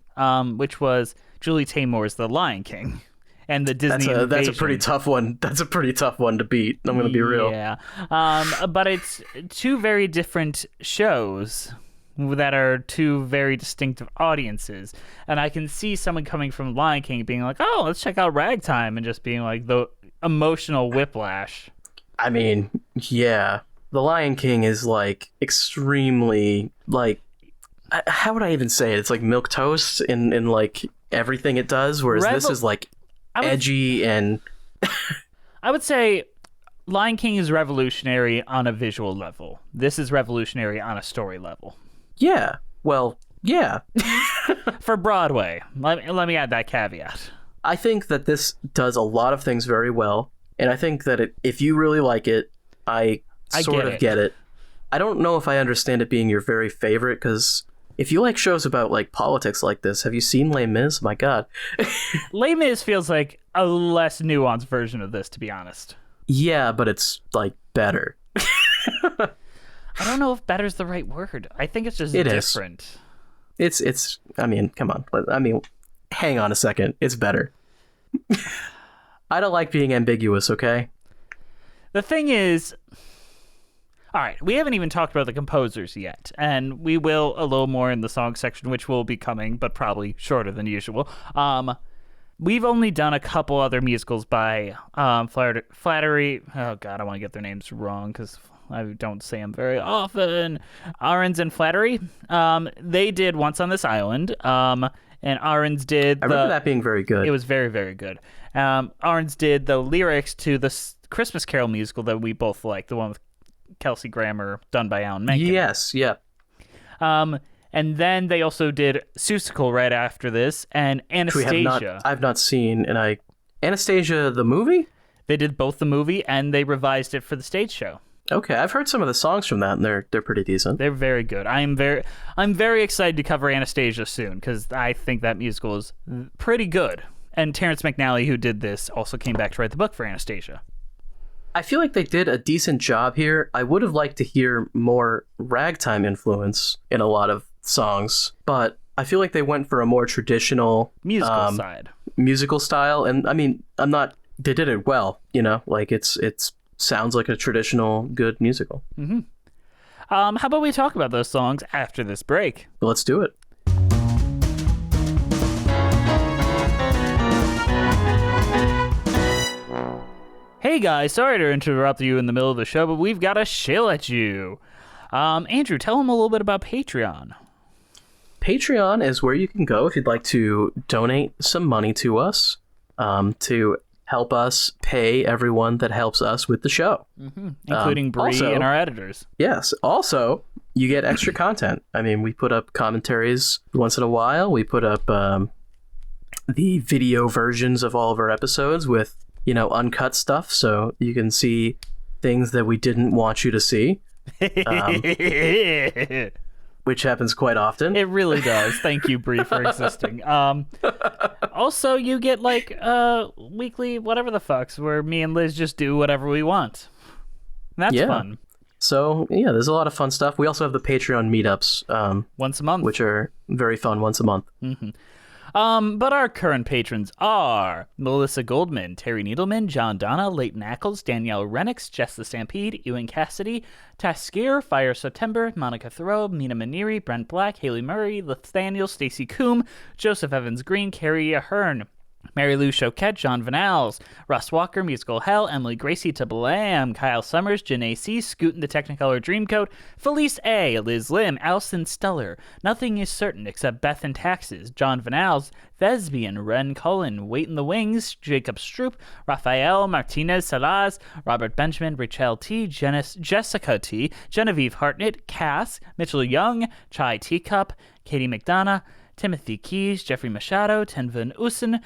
which was Julie Taymor's The Lion King and the Disney Invasion. That's a pretty tough one. That's a pretty tough one to beat. I'm going to be real. Yeah. But it's two very different shows that are two very distinctive audiences. And I can see someone coming from Lion King being like, oh, let's check out Ragtime, and just being like the emotional whiplash. I mean, yeah. The Lion King is like extremely like, how would I even say it? It's like milquetoast in like everything it does, whereas this is like edgy and I would say Lion King is revolutionary on a visual level. This is revolutionary on a story level. Yeah. Well, yeah. For Broadway. Let me add that caveat. I think that this does a lot of things very well, and I think that if you really like it, I sort of get it. I don't know if I understand it being your very favorite, because if you like shows about like politics like this, have you seen Les Mis? My God. Les Mis feels like a less nuanced version of this, to be honest. Yeah, but it's like better. I don't know if better's the right word. I think it's just different. It's I mean, come on. I mean, hang on a second. It's better. I don't like being ambiguous, okay? The thing is, all right, we haven't even talked about the composers yet, and we will a little more in the song section, which will be coming, but probably shorter than usual. We've only done a couple other musicals by Flattery. Oh, God, I want to get their names wrong because I don't say them very often. Ahrens and Flattery. They did Once on This Island, and Ahrens did... I remember that being very good. It was very, very good. Ahrens did the lyrics to the Christmas Carol musical that we both like, the one with Kelsey Grammer, done by Alan Menken. Yes, yeah. And then they also did Seussical right after this, and Anastasia. I've not seen, Anastasia the movie? They did both the movie, and they revised it for the stage show. Okay, I've heard some of the songs from that, and they're pretty decent. They're very good. I'm very excited to cover Anastasia soon, because I think that musical is pretty good. And Terrence McNally, who did this, also came back to write the book for Anastasia. I feel like they did a decent job here. I would have liked to hear more ragtime influence in a lot of songs, but I feel like they went for a more traditional musical style. And I mean, they did it well, you know, like it's sounds like a traditional good musical. Mm-hmm. How about we talk about those songs after this break? Let's do it. Hey guys, sorry to interrupt you in the middle of the show, but we've got a shill at you. Andrew, tell them a little bit about Patreon. Patreon is where you can go if you'd like to donate some money to us, to help us pay everyone that helps us with the show. Mm-hmm. Including Bree and our editors. Yes. Also, you get extra content. I mean, we put up commentaries once in a while. We put up the video versions of all of our episodes with, you know, uncut stuff, so you can see things that we didn't want you to see. Which happens quite often. It really does. Thank you, Bree, for existing. Also, you get like weekly whatever the fucks where me and Liz just do whatever we want. And that's fun. So, yeah, there's a lot of fun stuff. We also have the Patreon meetups. Once a month. Which are very fun once a month. Mm-hmm. But our current patrons are Melissa Goldman, Terry Needleman, John Donna, Leighton Ackles, Danielle Renix, Jess the Stampede, Ewan Cassidy, Taskier, Fire September, Monica Thoreau, Mina Maniri, Brent Black, Haley Murray, Nathaniel, Stacy Coombe, Joseph Evans Green, Carrie Ahern, Mary Lou Choquette, John Vanals, Russ Walker, Musical Hell, Emily Gracie to Blam, Kyle Summers, Janae C, Scootin' the Technicolor Dreamcoat, Felice A, Liz Lim, Alison Steller, Nothing is Certain Except Beth and Taxes, John Vanals, Thespian, Ren Cullen, Wait in the Wings, Jacob Stroop, Rafael Martinez Salaz, Robert Benjamin, Rachel T, Jessica T, Genevieve Hartnett, Cass, Mitchell Young, Chai Teacup, Katie McDonough, Timothy Keys, Jeffrey Machado, Tenvin Usen,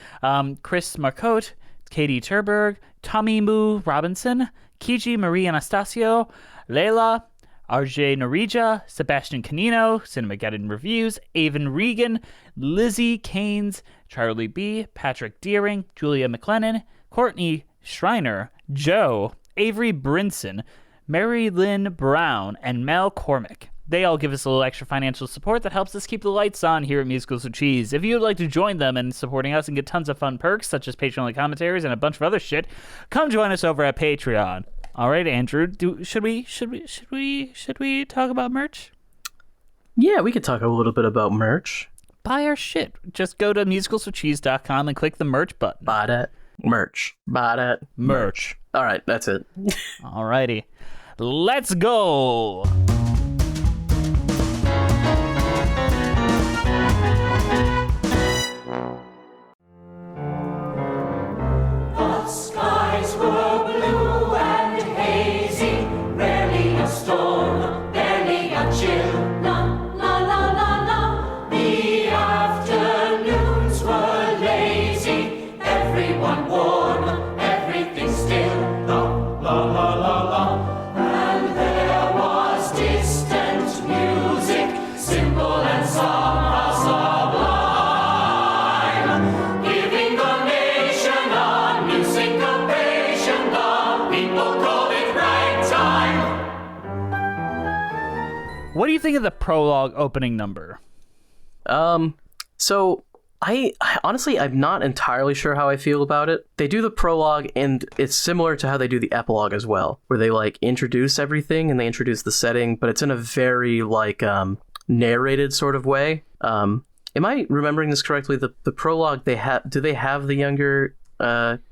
Chris Marcotte, Katie Turberg, Tommy Moo Robinson, Kiji Marie Anastasio, Leila, RJ Narija, Sebastian Canino, Cinemageddon Reviews, Avon Regan, Lizzie Keynes, Charlie B., Patrick Deering, Julia McLennan, Courtney Schreiner, Joe, Avery Brinson, Mary Lynn Brown, and Mel Cormick. They all give us a little extra financial support that helps us keep the lights on here at Musicals with Cheese. If you would like to join them in supporting us and get tons of fun perks, such as Patreon-only commentaries and a bunch of other shit, come join us over at Patreon. All right, Andrew, should we talk about merch? Yeah, we could talk a little bit about merch. Buy our shit. Just go to musicalswithcheese.com and click the merch button. Buy that merch. Buy that merch. All right, that's it. All righty. Let's go. The skies were blue and hazy, rarely a storm, barely a chill. La la la la la. The afternoons were lazy, everyone warm, everything still. La la la la la. And there was distant music, simple and somehow sublime, giving the nation a new syncopation. The people called it ragtime. What do you think of the prologue opening number? So I honestly, I'm not entirely sure how I feel about it. They do the prologue, and it's similar to how they do the epilogue as well, where they like introduce everything and they introduce the setting, but it's in a very like narrated sort of way. Am I remembering this correctly? The prologue, do they have the younger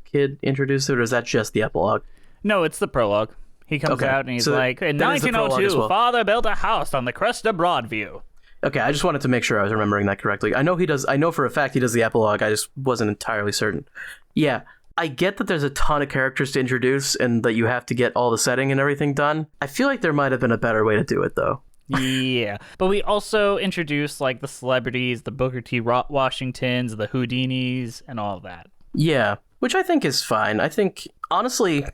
kid introduced it, or is that just the epilogue? No, it's the prologue. He comes out and he's so like, in that is the prologue as 1902, well. Father built a house on the crest of Broadview. Okay, I just wanted to make sure I was remembering that correctly. I know he does. I know for a fact he does the epilogue. I just wasn't entirely certain. Yeah, I get that there's a ton of characters to introduce and that you have to get all the setting and everything done. I feel like there might have been a better way to do it, though. Yeah, but we also introduced like the celebrities, the Booker T. Washingtons, the Houdinis, and all of that. Yeah, which I think is fine. I think, honestly,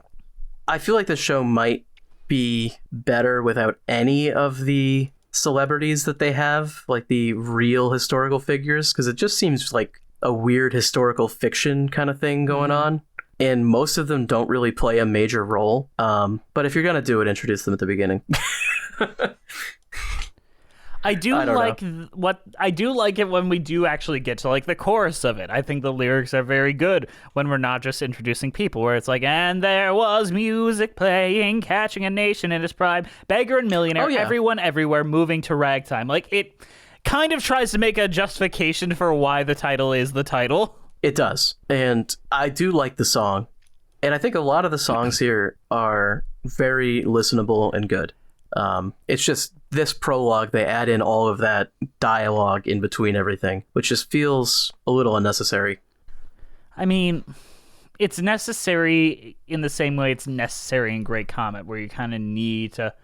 I feel like the show might be better without any of the celebrities that they have, like the real historical figures, because it just seems like a weird historical fiction kind of thing going on. And most of them don't really play a major role. But if you're going to do it, introduce them at the beginning. I do like it when we do actually get to like the chorus of it. I think the lyrics are very good when we're not just introducing people, where it's like, and there was music playing, catching a nation in its prime, beggar and millionaire, everyone everywhere moving to ragtime. Like, it kind of tries to make a justification for why the title is the title. It does. And I do like the song. And I think a lot of the songs here are very listenable and good. It's just this prologue, they add in all of that dialogue in between everything, which just feels a little unnecessary. I mean, it's necessary in the same way it's necessary in Great Comet, where you kind of need to...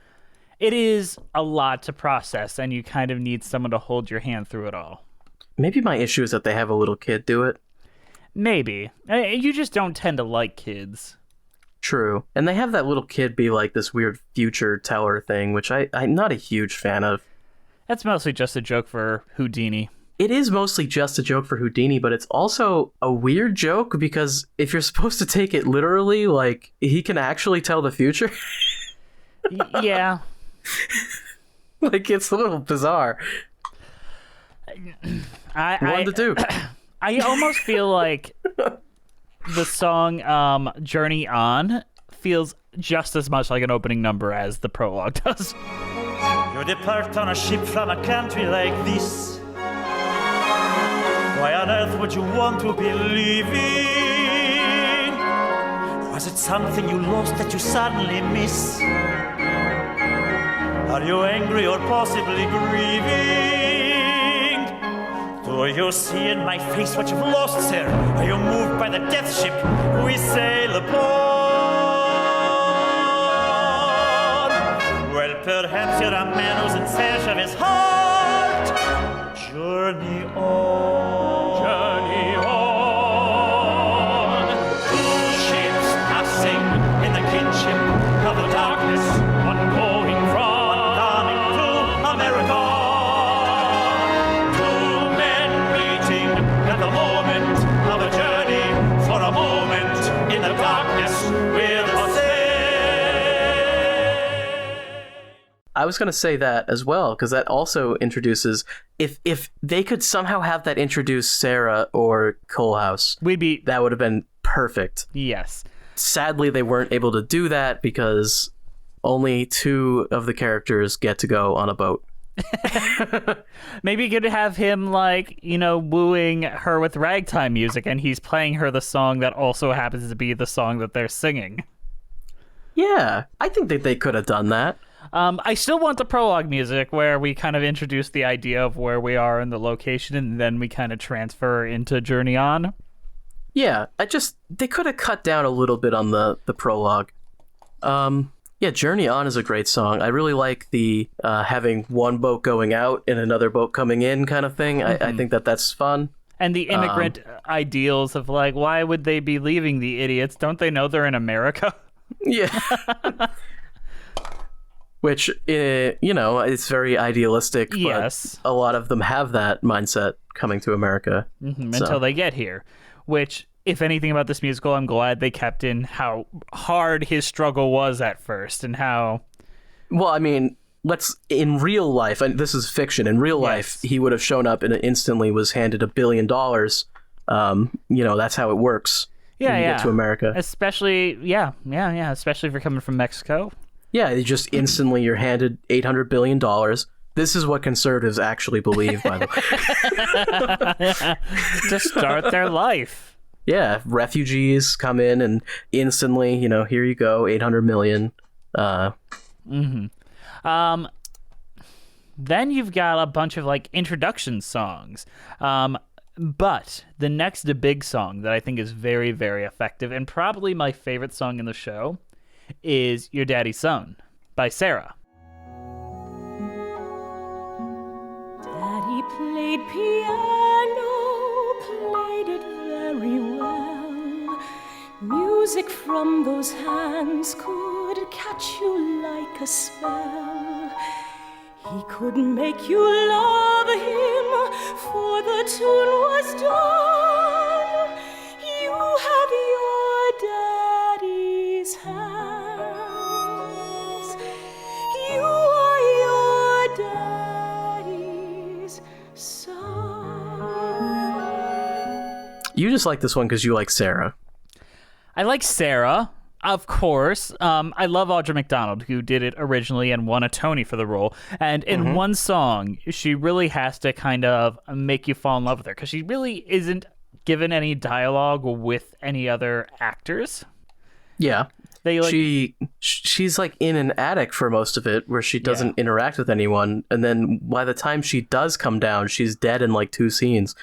It is a lot to process, and you kind of need someone to hold your hand through it all. Maybe my issue is that they have a little kid do it. Maybe. You just don't tend to like kids. True. And they have that little kid be like this weird future teller thing, which I'm not a huge fan of. That's mostly just a joke for Houdini. It is mostly just a joke for Houdini, but it's also a weird joke because if you're supposed to take it literally, like, he can actually tell the future. Yeah. Like, it's a little bizarre. What to do? I almost feel like the song Journey On feels just as much like an opening number as the prologue does. You depart on a ship from a country like this. Why on earth would you want to be leaving? Was it something you lost that you suddenly miss? Are you angry or possibly grieving? Do you see in my face what you've lost, sir? Are you moved by the death ship we sail upon? Well, perhaps you're a man who's in search of his heart. Journey on. Journey on. Two ships passing in the kinship of the darkness. One going from I was going to say that as well, because that also introduces, if they could somehow have that introduce Sarah or Coalhouse, that would have been perfect. Yes. Sadly, they weren't able to do that because only 2 of the characters get to go on a boat. Maybe you could have him, like, wooing her with ragtime music, and he's playing her the song that also happens to be the song that they're singing. Yeah, I think that they could have done that. I still want the prologue music where we kind of introduce the idea of where we are in the location, and then we kind of transfer into Journey On. Yeah, they could have cut down a little bit on the prologue. Yeah, Journey On is a great song. I really like the having one boat going out and another boat coming in kind of thing. Mm-hmm. I think that's fun. And the immigrant ideals of, like, why would they be leaving, the idiots? Don't they know they're in America? Yeah. Which, it's very idealistic, yes. But a lot of them have that mindset coming to America. Mm-hmm, until they get here. Which, if anything about this musical, I'm glad they kept in how hard his struggle was at first and how... Well, I mean, in real life, and this is fiction, in real life, he would have shown up and instantly was handed $1 billion. That's how it works. Yeah, when you get to America. Especially, especially if you're coming from Mexico. Yeah, you're handed $800 billion. This is what conservatives actually believe, by the way. To start their life. Yeah, refugees come in and instantly, here you go, 800 million. Then you've got a bunch of, like, introduction songs. But the next big song that I think is very, very effective, and probably my favorite song in the show, is Your Daddy's Son by Sarah. Daddy played piano, played it very well. Music from those hands could catch you like a spell. He could make you love him, for the tune was done. You had your daddy's hands. You are your daddy's son. You just like this one because you like Sarah. I like Sarah. Of course. I love Audra McDonald, who did it originally and won a Tony for the role. And in one song, she really has to kind of make you fall in love with her, because she really isn't given any dialogue with any other actors. Yeah. She's like in an attic for most of it, where she doesn't interact with anyone. And then by the time she does come down, she's dead in like 2 scenes.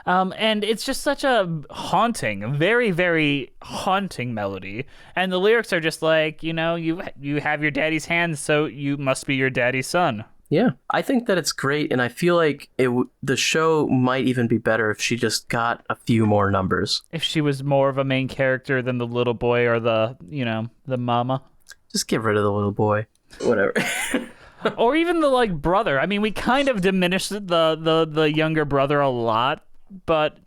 And it's just such a haunting, very, very haunting melody. And the lyrics are just like, you have your daddy's hands, so you must be your daddy's son. Yeah, I think that it's great, and I feel like the show might even be better if she just got a few more numbers. If she was more of a main character than the little boy or the mama. Just get rid of the little boy. Whatever. Or even the, like, brother. I mean, we kind of diminished the younger brother a lot, but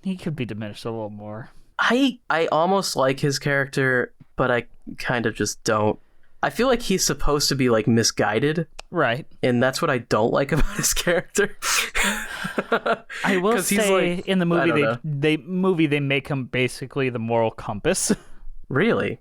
he could be diminished a little more. I almost like his character, but I kind of just don't. I feel like he's supposed to be, like, misguided. Right. And that's what I don't like about his character. I will say, like, in the movie, they make him basically the moral compass. Really?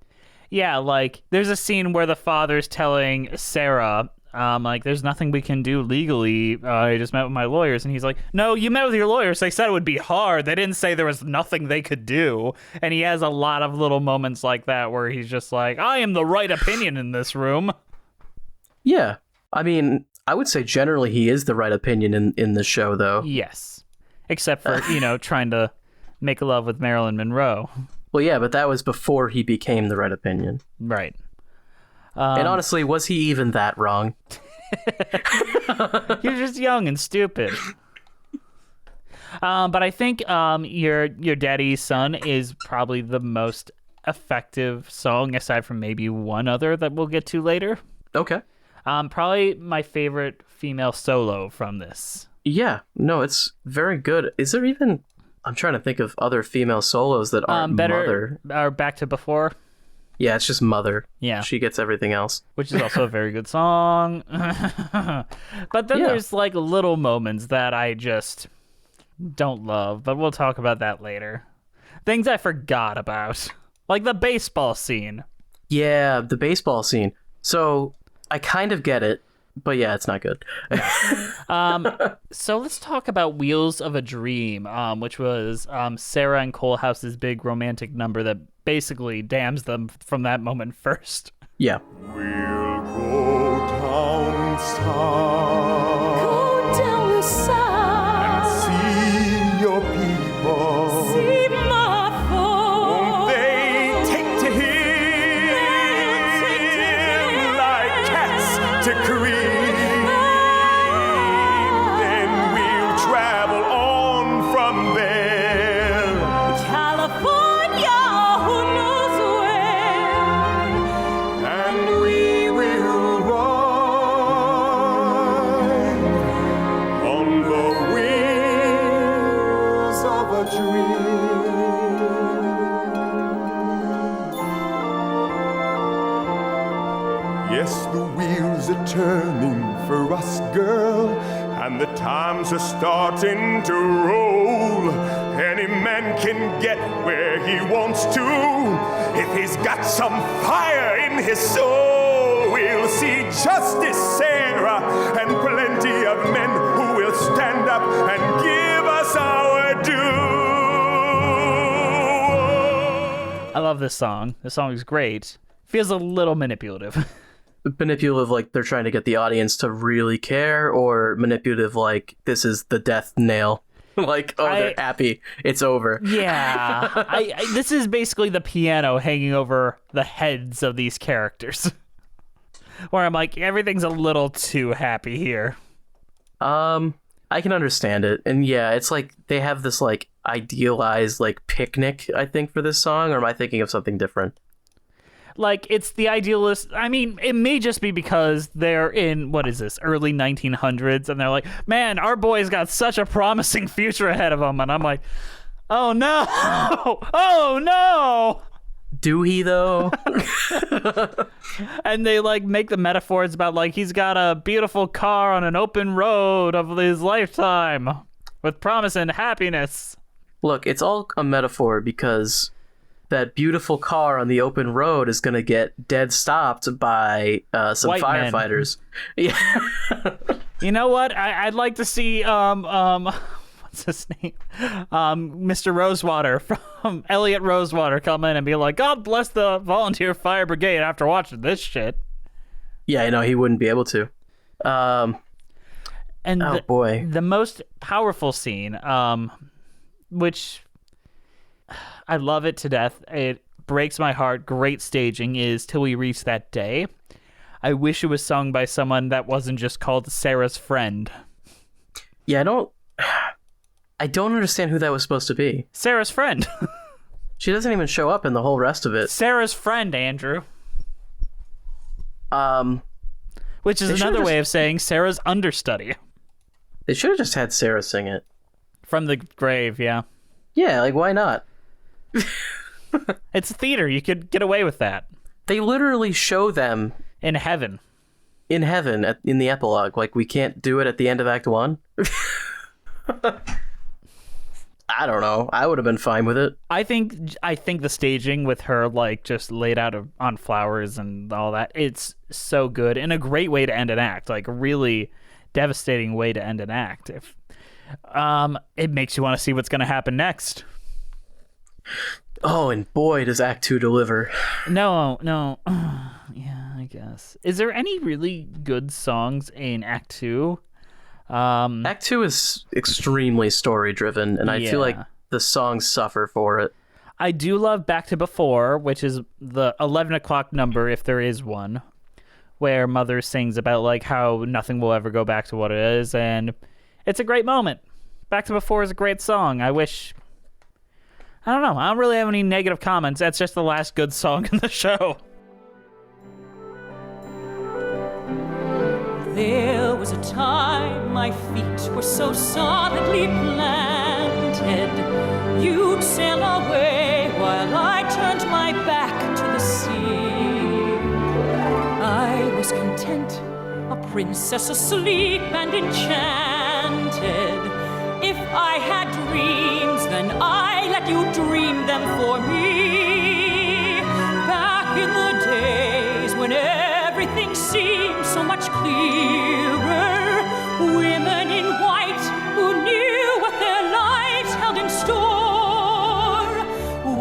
Yeah, like, there's a scene where the father's telling Sarah, like, there's nothing we can do legally. I just met with my lawyers. And he's like, no, you met with your lawyers. They said it would be hard. They didn't say there was nothing they could do. And he has a lot of little moments like that where he's just like, I am the right opinion in this room. Yeah. I mean, I would say generally he is the right opinion in the show, though. Yes. Except for, trying to make love with Marilyn Monroe. Well, yeah, but that was before he became the right opinion. Right. And honestly, was he even that wrong? You're just young and stupid. But I think your Daddy's Son is probably the most effective song, aside from maybe one other that we'll get to later. Okay. Probably my favorite female solo from this. Yeah. No, it's very good. Is there even... I'm trying to think of other female solos that aren't better, Mother. Or Back to Before. Yeah, it's just Mother. Yeah. She gets everything else. Which is also a very good song. But then there's like little moments that I just don't love, but we'll talk about that later. Things I forgot about, like the baseball scene. Yeah, the baseball scene. So I kind of get it, but yeah, it's not good. So let's talk about Wheels of a Dream, which was Sarah and Colehouse's big romantic number that basically damns them from that moment first. Yeah. We'll go down south Go down south, see your people. see my folk. They take to him like cats to cream. Then we'll travel on from there. California, who knows where? And we will ride on the wings of a dream. Yes, the wheels are turning for us, girl, and the times are starting to roll. Any man can get where he wants to if he's got some fire in his soul. We'll see justice, Sarah, and plenty of men who will stand up and give us our due. I love this song. This song is great. Feels a little manipulative. Manipulative, like they're trying to get the audience to really care, or manipulative, like this is the death nail. Like, they're happy. It's over. Yeah. This is basically the piano hanging over the heads of these characters. Where I'm like, everything's a little too happy here. I can understand it. And yeah, it's like they have this like idealized like picnic, I think, for this song, or am I thinking of something different? Like, it's the idealist. I mean, it may just be because they're in, what is this, early 1900s, and they're like, man, our boy's got such a promising future ahead of him. And I'm like, oh no, oh no. Do he, though? And they, like, make the metaphors about, like, he's got a beautiful car on an open road of his lifetime with promise and happiness. Look, it's all a metaphor because that beautiful car on the open road is going to get dead stopped by some White men. firefighters. Yeah. You know what? I'd like to see what's his name? Mr. Rosewater from Elliot Rosewater come in and be like, God bless the volunteer fire brigade after watching this shit. Yeah, I know he wouldn't be able to. And boy. The most powerful scene, which I love it to death. It breaks my heart. Great staging is Till We Reach That Day. I wish it was sung by someone that wasn't just called Sarah's friend. Yeah, I don't understand who that was supposed to be. Sarah's friend. She doesn't even show up in the whole rest of it. Sarah's friend, Andrew. Which is They another should've way of saying Sarah's understudy. They should have just had Sarah sing it. From the grave, yeah. Yeah, like, why not? It's theater. You could get away with that. They literally show them In heaven. in heaven in the epilogue. Like, we can't do it at the end of Act 1? I don't know. I would have been fine with it. I think the staging with her, like, just laid out on flowers and all that, it's so good and a great way to end an act. Like, a really devastating way to end an act. If it makes you want to see what's going to happen next. Oh, and boy, does Act 2 deliver. No. Yeah, I guess. Is there any really good songs in Act 2? Act 2 is extremely story-driven, and I feel like the songs suffer for it. I do love Back to Before, which is the 11 o'clock number, if there is one, where Mother sings about, like, how nothing will ever go back to what it is, and it's a great moment. Back to Before is a great song. I don't know. I don't really have any negative comments. That's just the last good song in the show. There was a time my feet were so solidly planted. You'd sail away while I turned my back to the sea. content, a princess asleep and enchanted. If I had dreams, then I let you dream them for me. Back in the days when everything seemed so much clearer, women in white who knew what their lives held in store.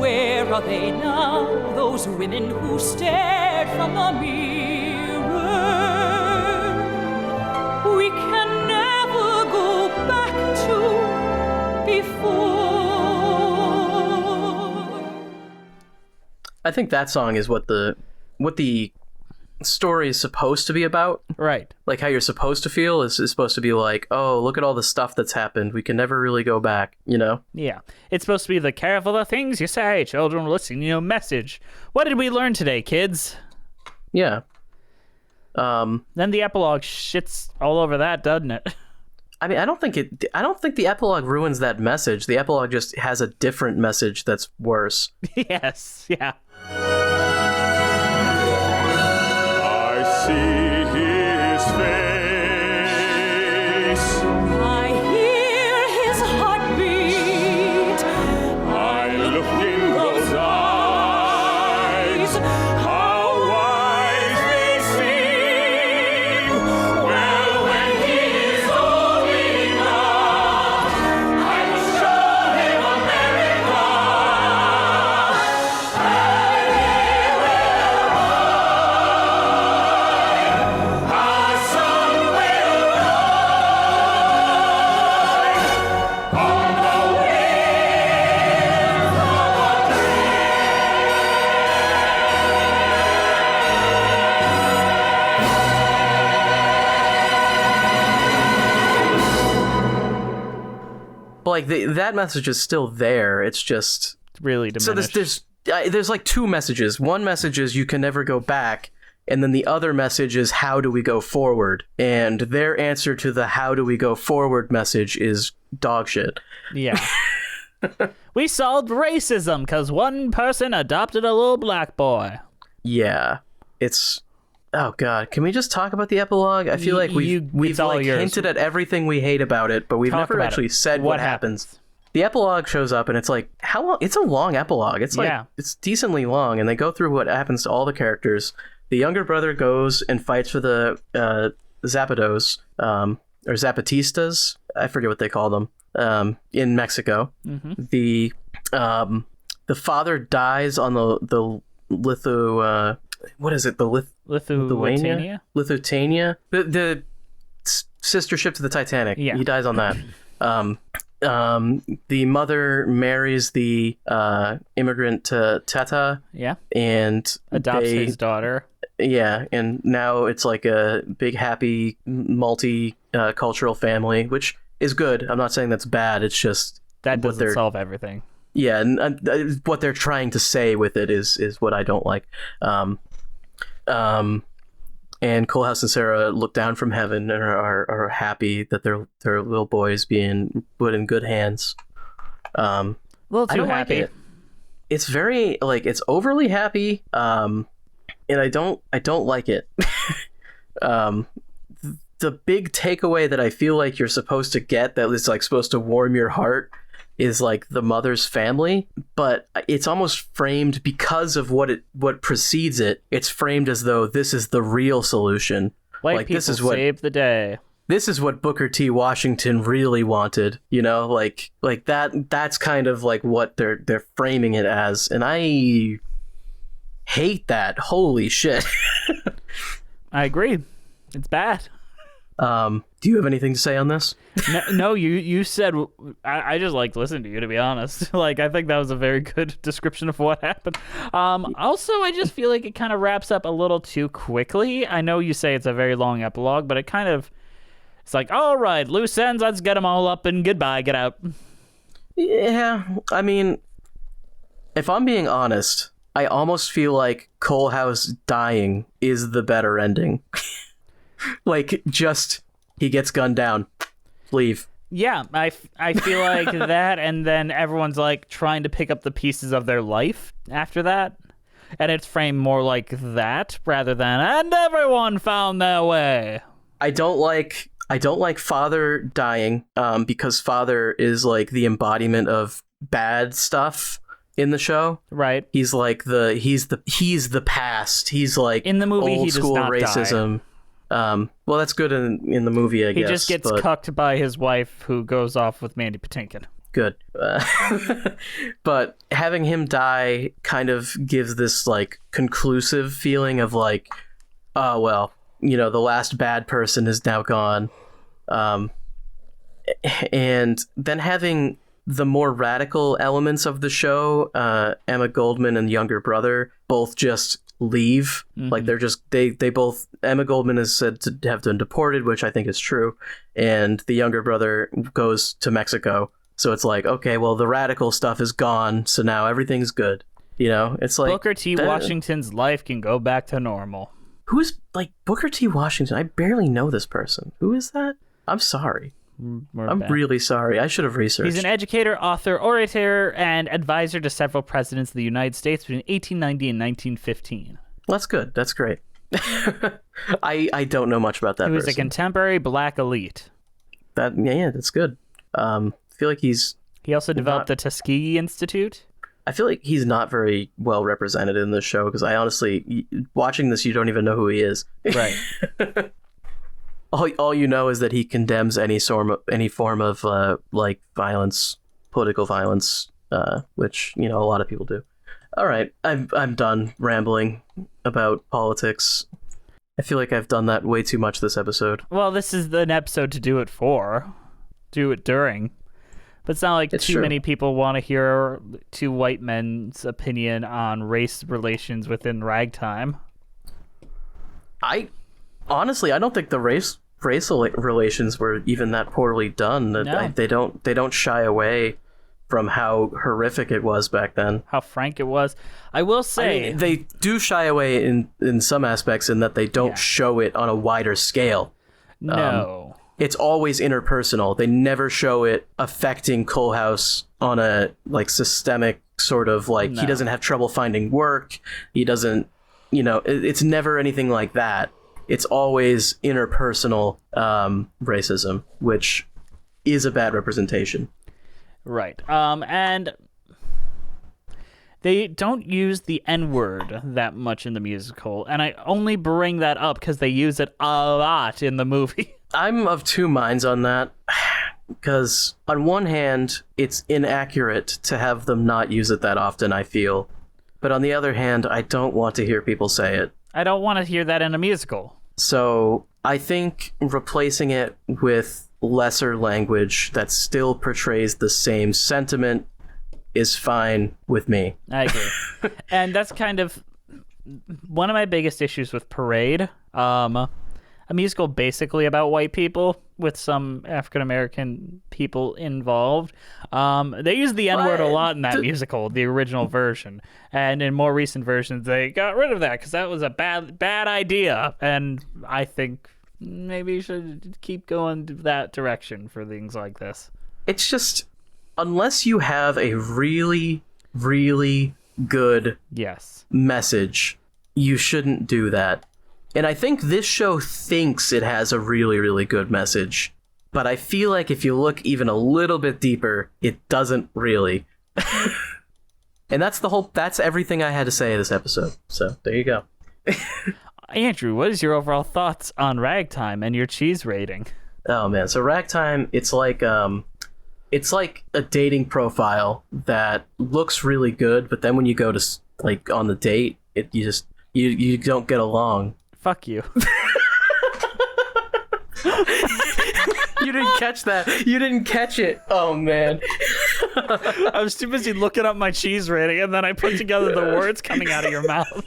Where are they now, those women who stared from the mirror? We can never go back to before. I think that song is what the story is supposed to be about. Right. Like how you're supposed to feel is supposed to be like, oh, look at all the stuff that's happened. We can never really go back, you know? Yeah. It's supposed to be the careful the things you say, children will listen, message. What did we learn today, kids? Yeah. Then the epilogue shits all over that, doesn't it? I mean, I don't think the epilogue ruins that message. The epilogue just has a different message that's worse. Yes. Yeah. I see his face. I hear his heartbeat. I look in those eyes. How wise they seem. Well, when he is old enough, I will show him America. And he will ride. Our son will ride on the wings of a But like that message is still there. It's just It's really diminished. so there's like two messages. One message is you can never go back, and then the other message is how do we go forward? And their answer to the how do we go forward message is dog shit. Yeah. We solved racism because one person adopted a little black boy. Yeah, it's. Oh God! Can we just talk about the epilogue? I feel like we've it's all like yours. hinted at everything we hate about it, but we've Talk never about actually it. said What what happens. The epilogue shows up, and it's like how long? It's a long epilogue. It's like Yeah. it's decently long, and they go through what happens to all the characters. The younger brother goes and fights for the Zapatos or Zapatistas. I forget what they call them in Mexico. Mm-hmm. The father dies on the what is it? The Lithuania? Lithuania. The sister ship to the Titanic. Yeah. He dies on that. The mother marries the immigrant to Teta Yeah. and Adopts they- his daughter. Yeah, and now it's like a big, happy, multi-cultural family, which is good. I'm not saying that's bad. It's just That what doesn't they're- solve everything. yeah, and what they're trying to say with it is what I don't like. And Coalhouse and Sarah look down from heaven and are happy that their little boy is being put in good hands. A little I too don't happy. like it. It's very it's overly happy, and I don't like it. The big takeaway that I feel like you're supposed to get that is like supposed to warm your heart is like the mother's family, but it's almost framed because of what precedes it. It's framed as though this is the real solution. White like people this is what save the day. this is what Booker T. Washington really wanted, you know, like that's kind of like what they're framing it as, and I hate that. Holy shit. I agree. It's bad. Do you have anything to say on this? No, you said I just like listened to you, to be honest. Like I think that was a very good description of what happened. Also, I just feel like it kind of wraps up a little too quickly. I know you say it's a very long epilogue, but it's like, all right, loose ends, let's get them all up and goodbye, get out. Yeah, I mean, if I'm being honest, I almost feel like Coalhouse dying is the better ending. Like, just he gets gunned down, leave. Yeah, I feel like that, and then everyone's like trying to pick up the pieces of their life after that. and it's framed more like that rather than "and everyone found their way." I don't like Father dying, because Father is like the embodiment of bad stuff in the show. Right. He's like he's the past. He's like In the movie, old he does school not racism. Well, that's good in the movie, I guess. He just gets cucked by his wife, who goes off with Mandy Patinkin. Good. But having him die kind of gives this like conclusive feeling of like, oh well, you know, the last bad person is now gone. And then having the more radical elements of the show, Emma Goldman and younger brother both just leave. Like they're just they both, Emma Goldman is said to have been deported, which I think is true, and the younger brother goes to Mexico. So it's like, okay, well, the radical stuff is gone, so now everything's good. You know, it's like Booker T. Washington's life can go back to normal. Who is like Booker T. Washington? I barely know this person. Who is that? I'm sorry. I'm really sorry. I should have researched. He's an educator, author, orator, and advisor to several presidents of the United States between 1890 and 1915. Well, that's good. That's great. I don't know much about that He was person. a contemporary black elite. Yeah, that's good. I feel like He also developed the Tuskegee Institute. I feel like he's not very well represented in this show, because I honestly, watching this, you don't even know who he is. Right. All you know is that he condemns any form of like violence, political violence, which, you know, a lot of people do. All right, I'm done rambling about politics. I feel like I've done that way too much this episode. Well, this is an episode to do it for. Do it during. But it's not like It's too true. many people want to hear two white men's opinion on race relations within Ragtime. Honestly, I don't think the racial relations were even that poorly done. No. They don't shy away from how horrific it was back then. How frank it was. I will say... I mean, they do shy away in some aspects in that they don't show it on a wider scale. No. It's always interpersonal. They never show it affecting Coalhouse on a like systemic sort of like, he doesn't have trouble finding work. He doesn't, you know, it's never anything like that. It's always interpersonal racism, which is a bad representation. Right. And they don't use the N-word that much in the musical, and I only bring that up because they use it a lot in the movie. I'm of two minds on that, because on one hand, it's inaccurate to have them not use it that often, I feel. But on the other hand, I don't want to hear people say it. I don't want to hear that in a musical. So I think replacing it with lesser language that still portrays the same sentiment is fine with me. I agree. And that's kind of one of my biggest issues with Parade. A musical basically about white people with some African-American people involved. They use the N-word a lot in that musical, the original version. And in more recent versions, they got rid of that because that was a bad idea. And I think maybe you should keep going that direction for things like this. It's just, unless you have a really, really good message, you shouldn't do that. And I think this show thinks it has a really, really good message. But I feel like if you look even a little bit deeper, it doesn't really. And that's everything I had to say in this episode. So there you go. Andrew, what is your overall thoughts on Ragtime and your cheese rating? Oh man, so Ragtime, it's like a dating profile that looks really good, but then when you go to like on the date, you don't get along. Fuck you. You didn't catch that. You didn't catch it. Oh man. I was too busy looking up my cheese rating, and then I put together the words coming out of your mouth.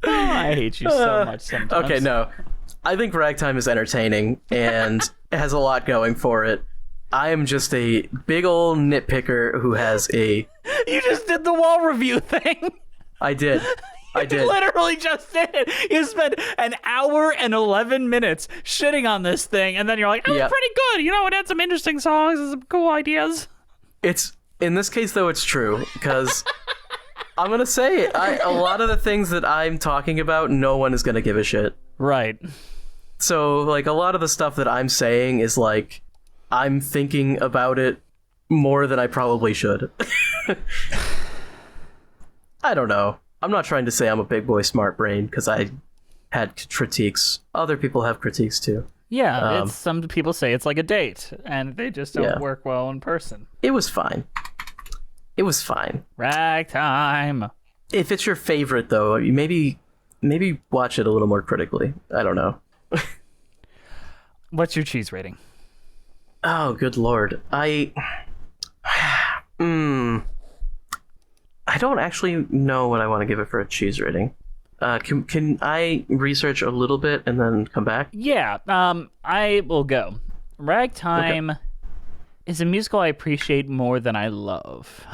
Oh, I hate you so much sometimes. Okay, no. I think Ragtime is entertaining and it has a lot going for it. I am just a big old nitpicker who has a... You just did the wall review thing. I did. You literally just did it. You spent an hour and 11 minutes shitting on this thing, and then you're like, oh, it's pretty good. You know, it had some interesting songs and some cool ideas. It's In this case, though, it's true, because I'm going to say it. A lot of the things that I'm talking about, no one is going to give a shit. Right. So, like, a lot of the stuff that I'm saying is, like, I'm thinking about it more than I probably should. I don't know. I'm not trying to say I'm a big boy smart brain, because I had critiques. Other people have critiques, too. Yeah, some people say it's like a date, and they just don't Yeah. work well in person. It was fine. It was fine. Ragtime. If it's your favorite, though, you maybe watch it a little more critically. I don't know. What's your cheese rating? Oh, good lord. I don't actually know what I want to give it for a cheese rating. Can I research a little bit and then come back? Yeah, I will go. Ragtime is a musical I appreciate more than I love,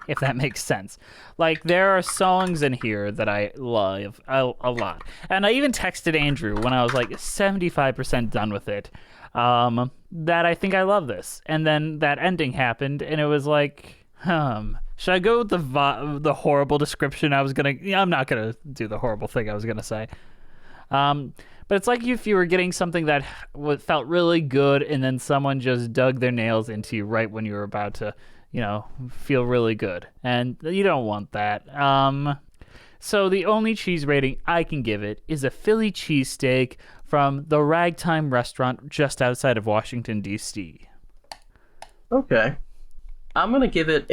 if that makes sense. Like, there are songs in here that I love a lot. And I even texted Andrew when I was like 75% done with it, that I think I love this. And then that ending happened, and it was like, should I go with the horrible description I was going to... I'm not going to do the horrible thing I was going to say. But it's like if you were getting something that felt really good, and then someone just dug their nails into you right when you were about to, feel really good. And you don't want that. So the only cheese rating I can give it is a Philly cheesesteak from the Ragtime restaurant just outside of Washington, D.C. Okay. I'm gonna give it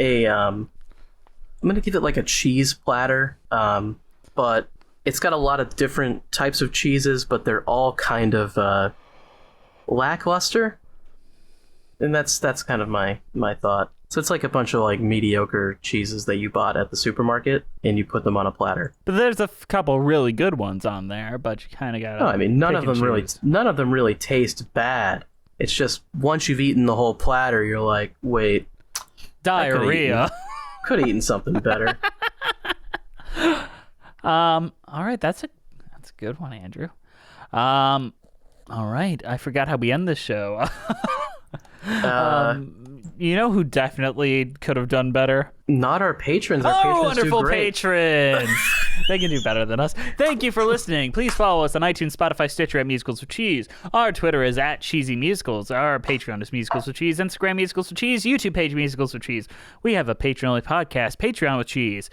like a cheese platter, but it's got a lot of different types of cheeses, but they're all kind of lackluster, and that's kind of my thought. So it's like a bunch of like mediocre cheeses that you bought at the supermarket, and you put them on a platter. But there's a couple really good ones on there, but you kind of got to. No, I mean none of them really taste bad. It's just once you've eaten the whole platter, you're like, wait. Diarrhea. Could have eaten something better. All right, that's a good one, Andrew. All right, I forgot how we end this show. You know who definitely could have done better? Not our patrons. Our patrons wonderful do great. patrons! They can do better than us. Thank you for listening. Please follow us on iTunes, Spotify, Stitcher at Musicals with Cheese. Our Twitter is at Cheesy Musicals. Our Patreon is Musicals with Cheese. Instagram Musicals with Cheese. YouTube page Musicals with Cheese. We have a Patreon-only podcast, Patreon with Cheese.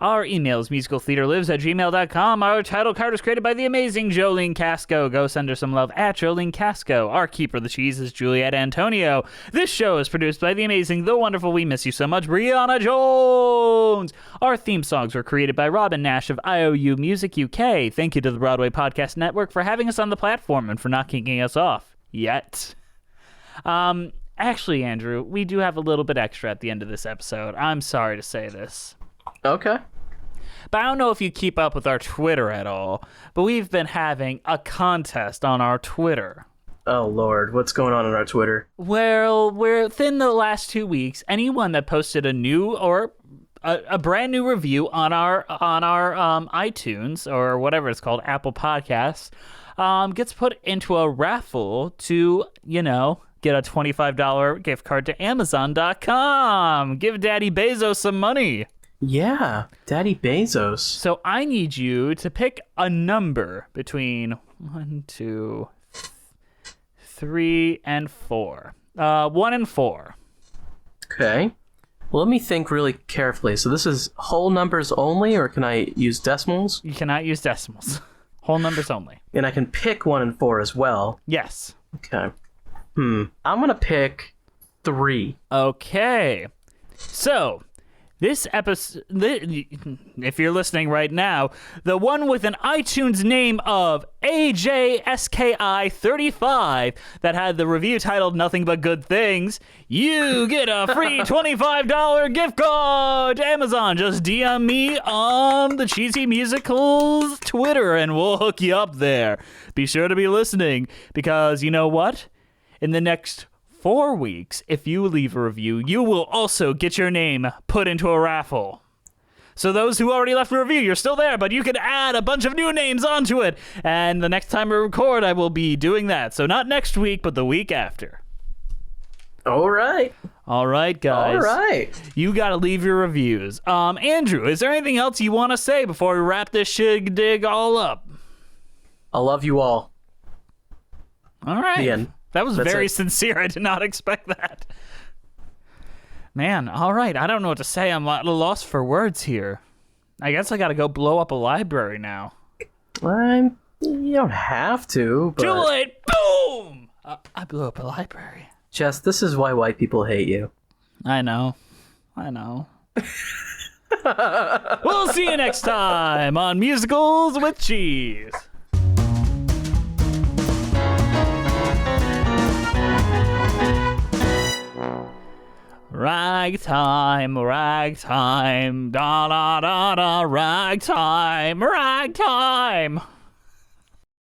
Our email is musicaltheaterlives@gmail.com. Our title card was created by the amazing Jolene Casco. Go send her some love at Jolene Casco. Our keeper of the cheese is Juliet Antonio. This show is produced by the amazing, the wonderful, we miss you so much, Brianna Jones. Our theme songs were created by Robin Nash of IOU Music UK. Thank you to the Broadway Podcast Network for having us on the platform and for not kicking us off. Yet. Actually, Andrew, we do have a little bit extra at the end of this episode. I'm sorry to say this. Okay. But I don't know if you keep up with our Twitter at all, but we've been having a contest on our Twitter. Oh, Lord. What's going on our Twitter? Well, within the last 2 weeks, anyone that posted a new or a brand new review on our iTunes or whatever it's called, Apple Podcasts, gets put into a raffle to, get a $25 gift card to Amazon.com. Give Daddy Bezos some money. Yeah, Daddy Bezos. So I need you to pick a number between 1, 2, 3, and 4. 1 and 4. Okay. Well, let me think really carefully. So this is whole numbers only, or can I use decimals? You cannot use decimals. Whole numbers only. And I can pick 1 and 4 as well. Yes. Okay. I'm gonna pick 3. Okay. So, this episode, if you're listening right now, the one with an iTunes name of AJSKI35 that had the review titled Nothing But Good Things, you get a free $25 gift card to Amazon. Just DM me on the Cheesy Musicals Twitter and we'll hook you up there. Be sure to be listening because you know what? In the next 4 weeks, if you leave a review, you will also get your name put into a raffle. So those who already left a review, you're still there, but you can add a bunch of new names onto it. And the next time I record, I will be doing that. So not next week, but the week after. All right. All right, guys. All right. You got to leave your reviews. Andrew, is there anything else you want to say before we wrap this shindig all up? I love you all. All right. The end. That was That's very it. sincere. I did not expect that. Man, all right. I don't know what to say. I'm at a loss for words here. I guess I got to go blow up a library now. You don't have to, but... Too late. Boom! I blew up a library. Jess, this is why white people hate you. I know. We'll see you next time on Musicals with Cheese. Ragtime, ragtime, da da da da, ragtime, ragtime.